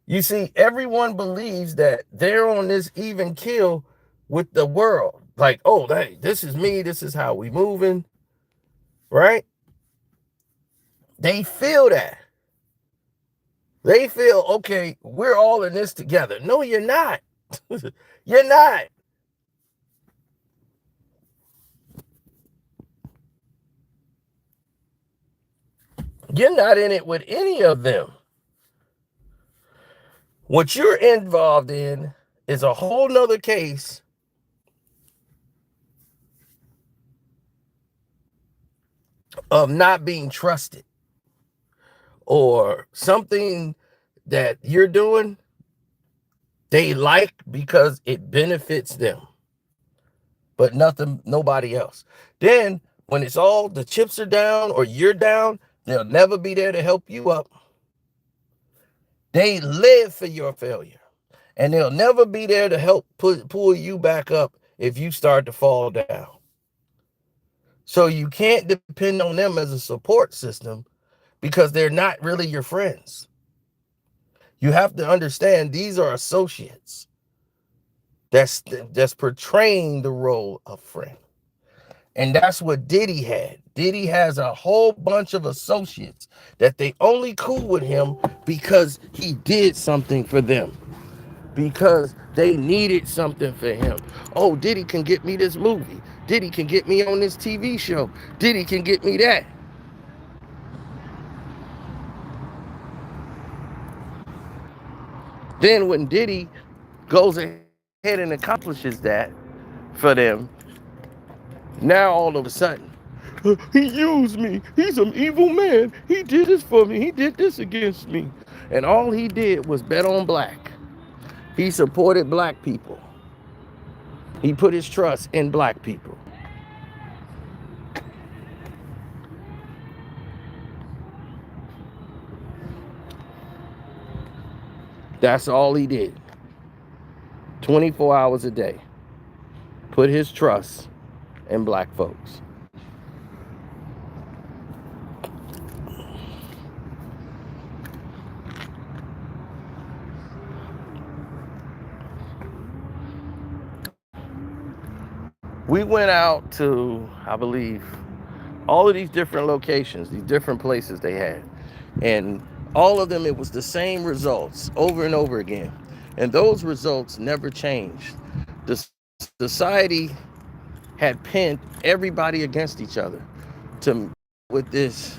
S3: You see, everyone believes that they're on this even keel with the world. Like, oh, hey, this is me. This is how we moving, right? They feel that. They feel, okay, we're all in this together. No, you're not. You're not. You're not in it with any of them. What you're involved in is a whole nother case of not being trusted, or something that you're doing they like because it benefits them, but nobody else. Then when it's all the chips are down or you're down, they'll never be there to help you up. They live for your failure, and they'll never be there to help pull you back up if you start to fall down. So you can't depend on them as a support system because they're not really your friends. You have to understand these are associates that's portraying the role of friend. And that's what Diddy had. Diddy has a whole bunch of associates that they only cool with him because he did something for them, because they needed something for him. Oh, Diddy can get me this movie. Diddy can get me on this TV show. Diddy can get me that. Then when Diddy goes ahead and accomplishes that for them, now all of a sudden, he used me. He's an evil man. He did this for me. He did this against me. And all he did was bet on black. He supported black people. He put his trust in black people. That's all he did. 24 hours a day. Put his trust in black folks. We went out to, I believe, all of these different locations, these different places they had. And all of them, it was the same results over and over again. And those results never changed. The society had pinned everybody against each other with this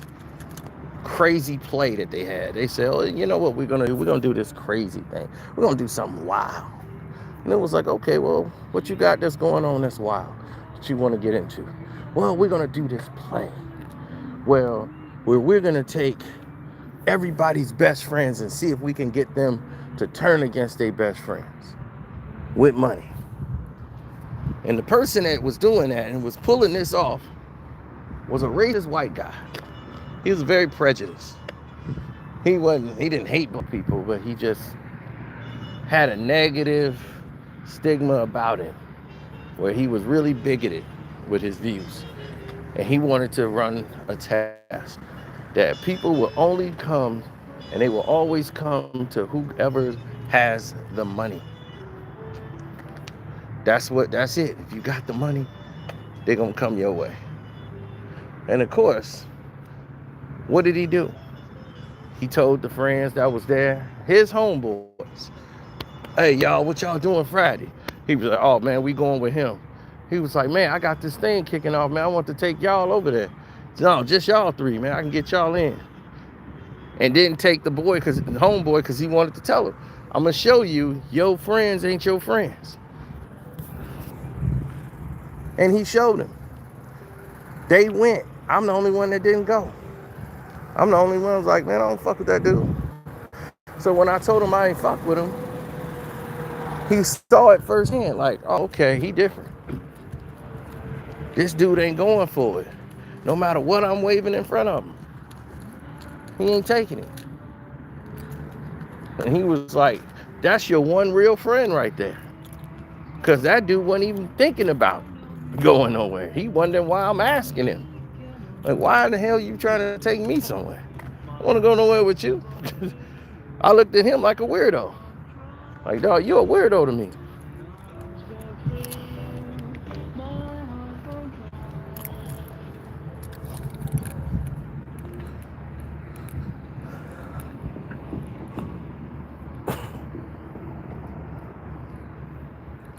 S3: crazy play that they had. They said, oh, you know what we're going to do? We're going to do this crazy thing. We're going to do something wild. And it was like, okay, well, what you got that's going on that's wild that you want to get into? Well, we're going to do this play. Well, we're going to take everybody's best friends and see if we can get them to turn against their best friends with money. And the person that was doing that and was pulling this off was a racist white guy. He was very prejudiced. He didn't hate black people, but he just had a negative stigma about him, where he was really bigoted with his views. And he wanted to run a task that people will only come, and they will always come to whoever has the money. That's it. If you got the money, they're gonna come your way. And of course, what did he do? He told the friends that was there, his homeboys, hey, y'all, what y'all doing Friday? He was like, oh, man, we going with him. He was like, man, I got this thing kicking off, man. I want to take y'all over there. No, just y'all three, man. I can get y'all in. And didn't take the homeboy, because he wanted to tell him, I'm going to show you your friends ain't your friends. And he showed him. They went. I'm the only one that didn't go. I'm the only one who was like, man, I don't fuck with that dude. So when I told him I ain't fuck with him, he saw it firsthand, like, oh, okay, he different. This dude ain't going for it. No matter what I'm waving in front of him, he ain't taking it. And he was like, that's your one real friend right there. Because that dude wasn't even thinking about going nowhere. He wondering why I'm asking him. Like, why the hell you trying to take me somewhere? I want to go nowhere with you. I looked at him like a weirdo. Like, dog, you're a weirdo to me.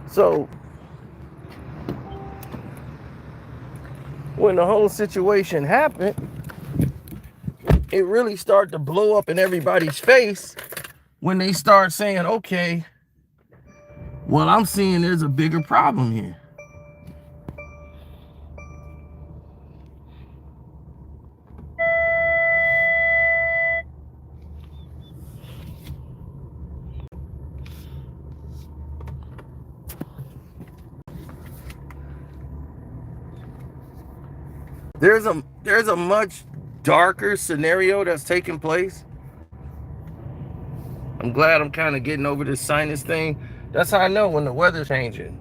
S3: So, when the whole situation happened, it really started to blow up in everybody's face when they start saying, okay, well, I'm seeing there's a bigger problem here. There's a much darker scenario that's taking place. I'm glad I'm kind of getting over this sinus thing. That's how I know when the weather's changing.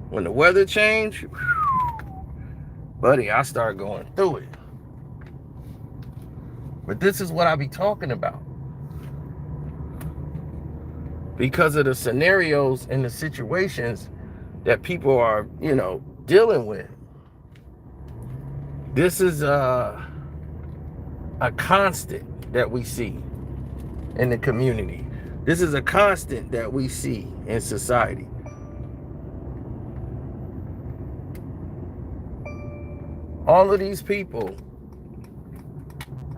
S3: When the weather change, buddy, I start going through it. But this is what I be talking about. Because of the scenarios and the situations that people are, dealing with. This is a constant that we see in the community. This is a constant that we see in society. All of these people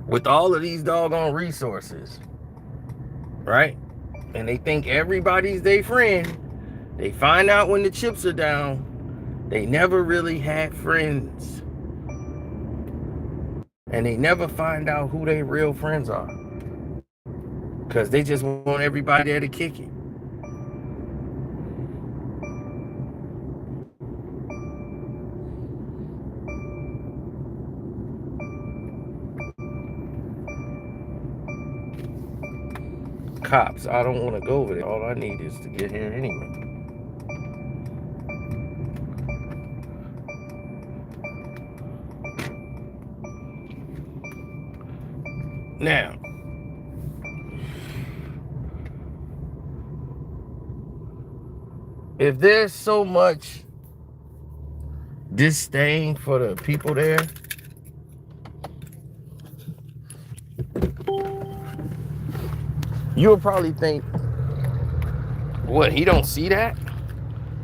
S3: with all of these doggone resources, right? And they think everybody's their friend. They find out when the chips are down, they never really had friends. And they never find out who their real friends are. Because they just want everybody there to kick it. Cops, I don't want to go over there. All I need is to get here anyway. Now, if there's so much disdain for the people there, you'll probably think, what, he don't see that?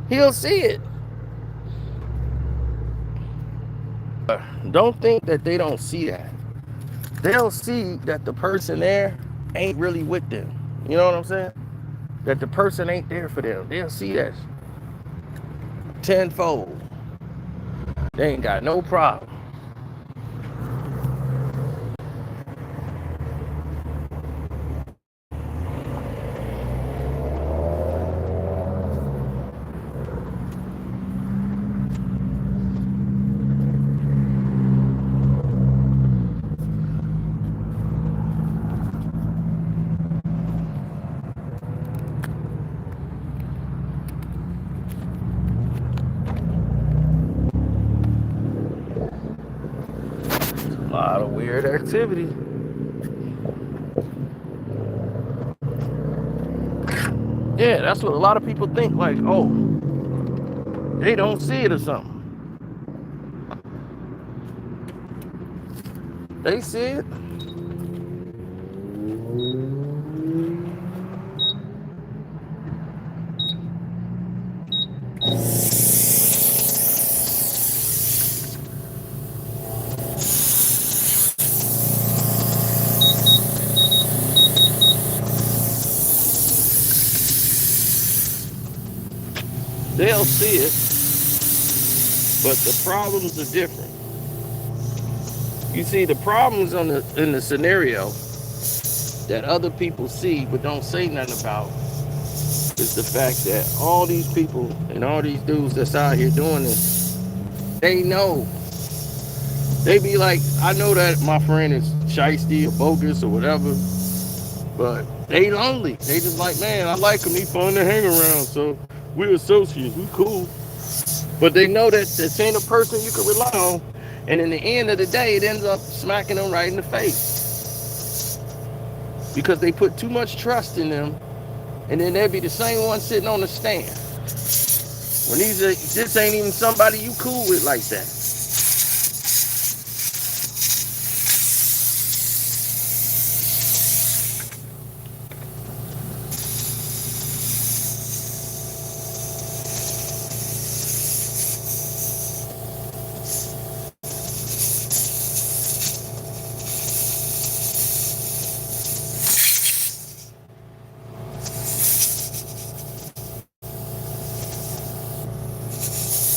S3: He'll see it. Don't think that they don't see that. They'll see that the person there ain't really with them. You know what I'm saying? That the person ain't there for them. They'll see that tenfold. They ain't got no problem. A lot of weird activity. Yeah, that's what a lot of people think, like, oh, they don't see it or something. They see it. They'll see it, but the problems are different. You see, the problems in the scenario that other people see but don't say nothing about is the fact that all these people and all these dudes that's out here doing this, They know. They be like, I know that my friend is shiesty or bogus or whatever, but they lonely. They just like, man, I like him. He fun to hang around. So we're associates. We cool. But they know that this ain't a person you can rely on. And in the end of the day, it ends up smacking them right in the face. Because they put too much trust in them. And then they'll be the same one sitting on the stand. When this ain't even somebody you cool with like that.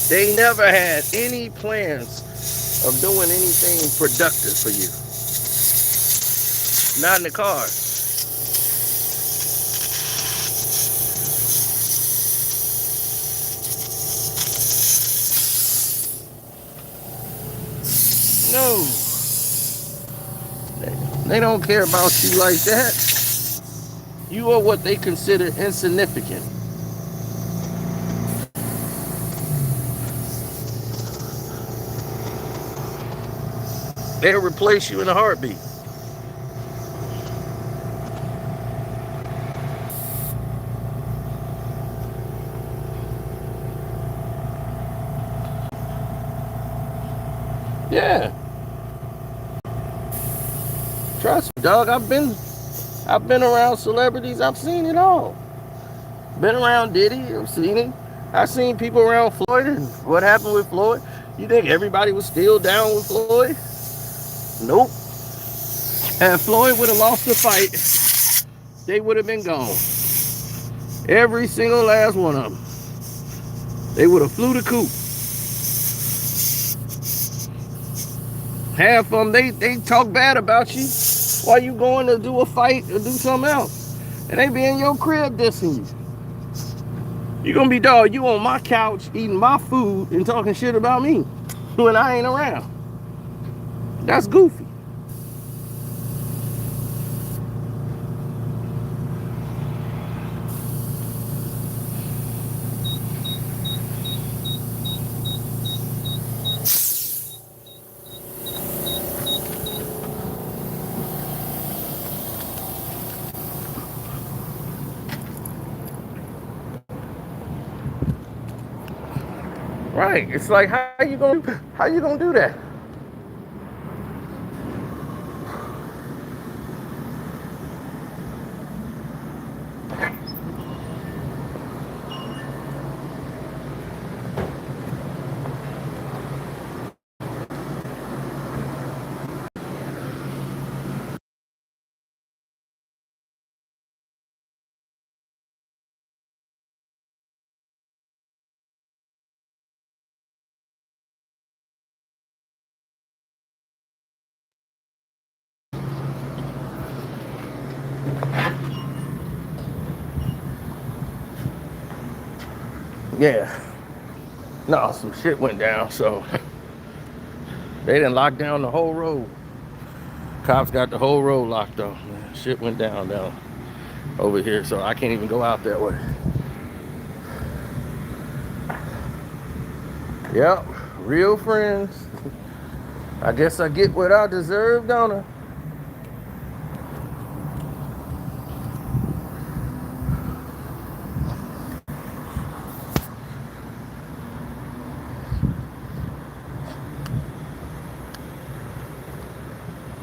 S3: They never had any plans of doing anything productive for you. Not in the car. No. They don't care about you like that. You are what they consider insignificant. They'll replace you in a heartbeat. Yeah. Trust me, dog. I've been around celebrities. I've seen it all. Been around Diddy. I've seen it. I've seen people around Floyd and what happened with Floyd. You think everybody was still down with Floyd? Nope. And Floyd would have lost the fight, they would have been gone. Every single last one of them. They would have flew the coop. Half of them, they talk bad about you while you going to do a fight or do something else. And they be in your crib dissing you. You gonna be, dog, you on my couch eating my food and talking shit about me when I ain't around. That's goofy. Right. It's like, how you gonna do that? Yeah. No, some shit went down, so they didn't lock down the whole road. Cops got the whole road locked off. Man, shit went down over here, so I can't even go out that way. Yep, real friends. I guess I get what I deserve, don't I?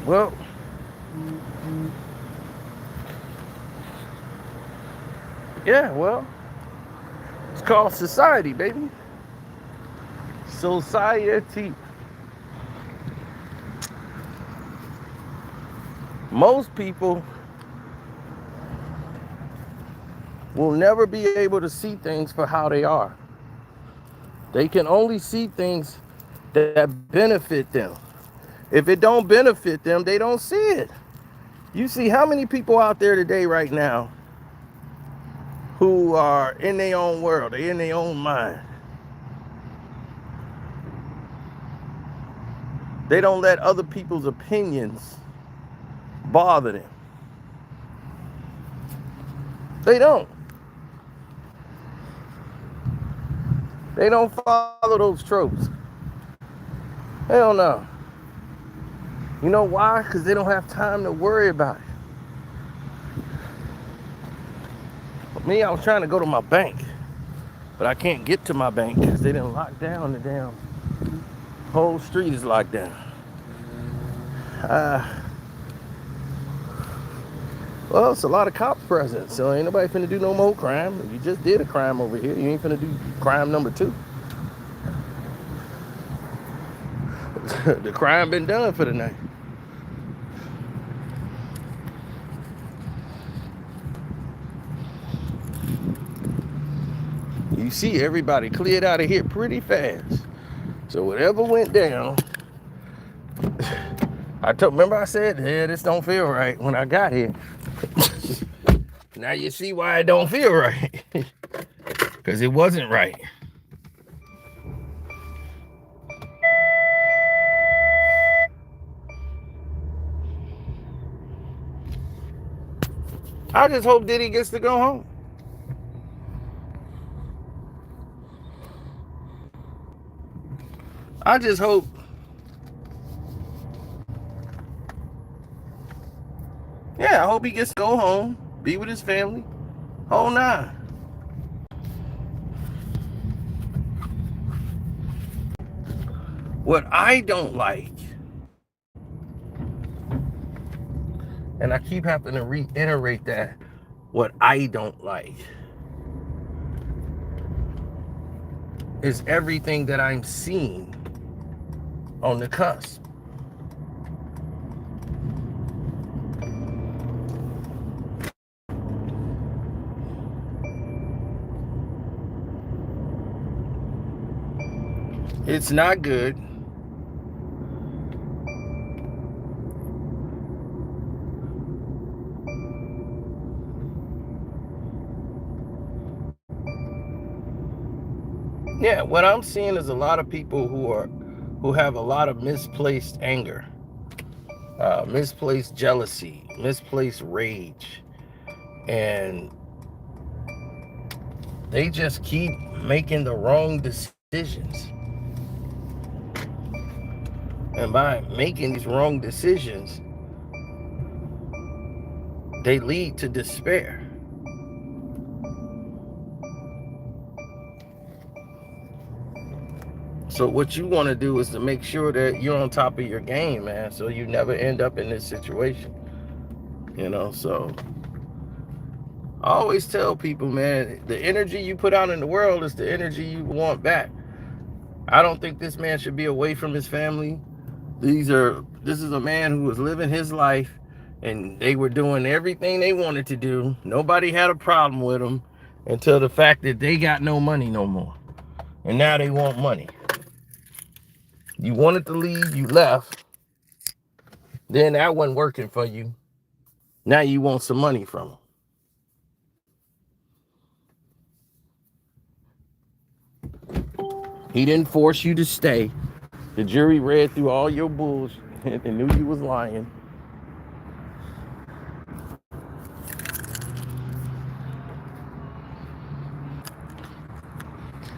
S3: Well, yeah, well, it's called society, baby. Society. Most people will never be able to see things for how they are. They can only see things that benefit them. If it don't benefit them, they don't see it. You see how many people out there today right now who are in their own world, they in their own mind. They don't let other people's opinions bother them. They don't. They don't follow those tropes. Hell no. You know why? Because they don't have time to worry about it. Me, I was trying to go to my bank, but I can't get to my bank because they didn't lock down the damn whole street is locked down. Well, it's a lot of cops present, so ain't nobody finna do no more crime. If you just did a crime over here, you ain't finna do crime number 2. The crime been done for the night. You see everybody cleared out of here pretty fast. So whatever went down, remember I said, yeah, this don't feel right when I got here. Now you see why it don't feel right. Because it wasn't right. I just hope Diddy gets to go home. I just hope. Yeah, I hope he gets to go home, be with his family. Whole 9. What I don't like, and I keep having to reiterate that, what I don't like is everything that I'm seeing on the cusp. It's not good. Yeah, what I'm seeing is a lot of people who have a lot of misplaced anger, misplaced jealousy, misplaced rage, and they just keep making the wrong decisions. And by making these wrong decisions, they lead to despair. So what you want to do is to make sure that you're on top of your game, man, so you never end up in this situation. You know, so I always tell people, man, the energy you put out in the world is the energy you want back. I don't think this man should be away from his family. This is a man who was living his life, and they were doing everything they wanted to do. Nobody had a problem with him until the fact that they got no money no more. And now they want money. You wanted to leave, you left. Then that wasn't working for you. Now you want some money from him. He didn't force you to stay. The jury read through all your bullshit and knew you was lying.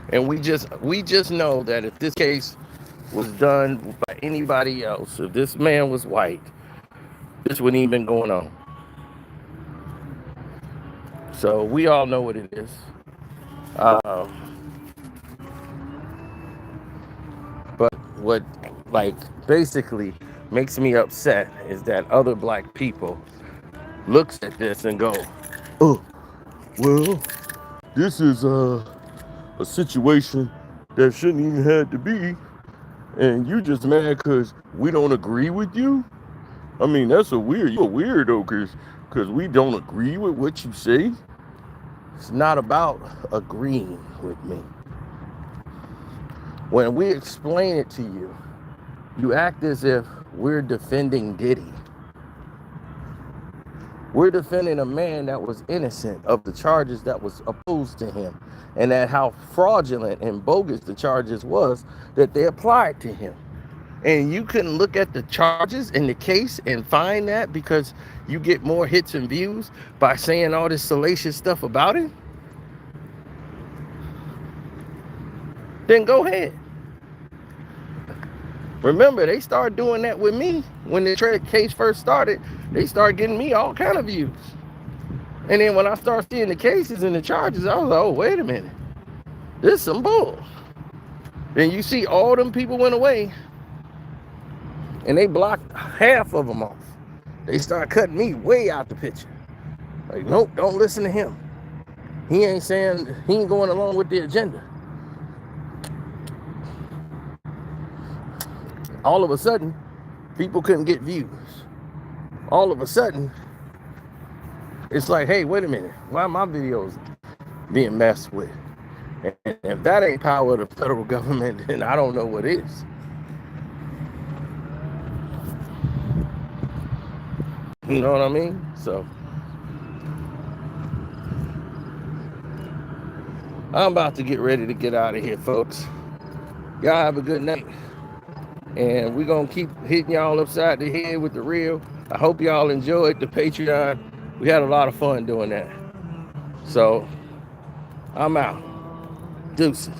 S3: And we just know that if this case was done by anybody else, if this man was white, this wouldn't even been going on. So we all know what it is. But what basically makes me upset is that other black people looks at this and go, oh, well, this is a situation that shouldn't even have to be, and you just mad because we don't agree with you? I mean, you're a weirdo because we don't agree with what you say. It's not about agreeing with me. When we explain it to you, you act as if we're defending Diddy. We're defending a man that was innocent of the charges that was opposed to him, and that how fraudulent and bogus the charges was that they applied to him. and you couldn't look at the charges in the case and find that because you get more hits and views by saying all this salacious stuff about it, then go ahead. Remember, they started doing that with me when the case first started. They started getting me all kind of views. And then when I started seeing the cases and the charges, I was like, oh, wait a minute. This is some bull. Then you see all them people went away and they blocked half of them off. They start cutting me way out the picture. Like, nope, don't listen to him. He ain't going along with the agenda. All of a sudden, people couldn't get views. All of a sudden, it's like, hey, wait a minute. Why are my videos being messed with? And if that ain't power of the federal government, then I don't know what is. You know what I mean? So I'm about to get ready to get out of here, folks. Y'all have a good night. And we're going to keep hitting y'all upside the head with the real. I hope y'all enjoyed the Patreon. We had a lot of fun doing that. So I'm out. Deuces.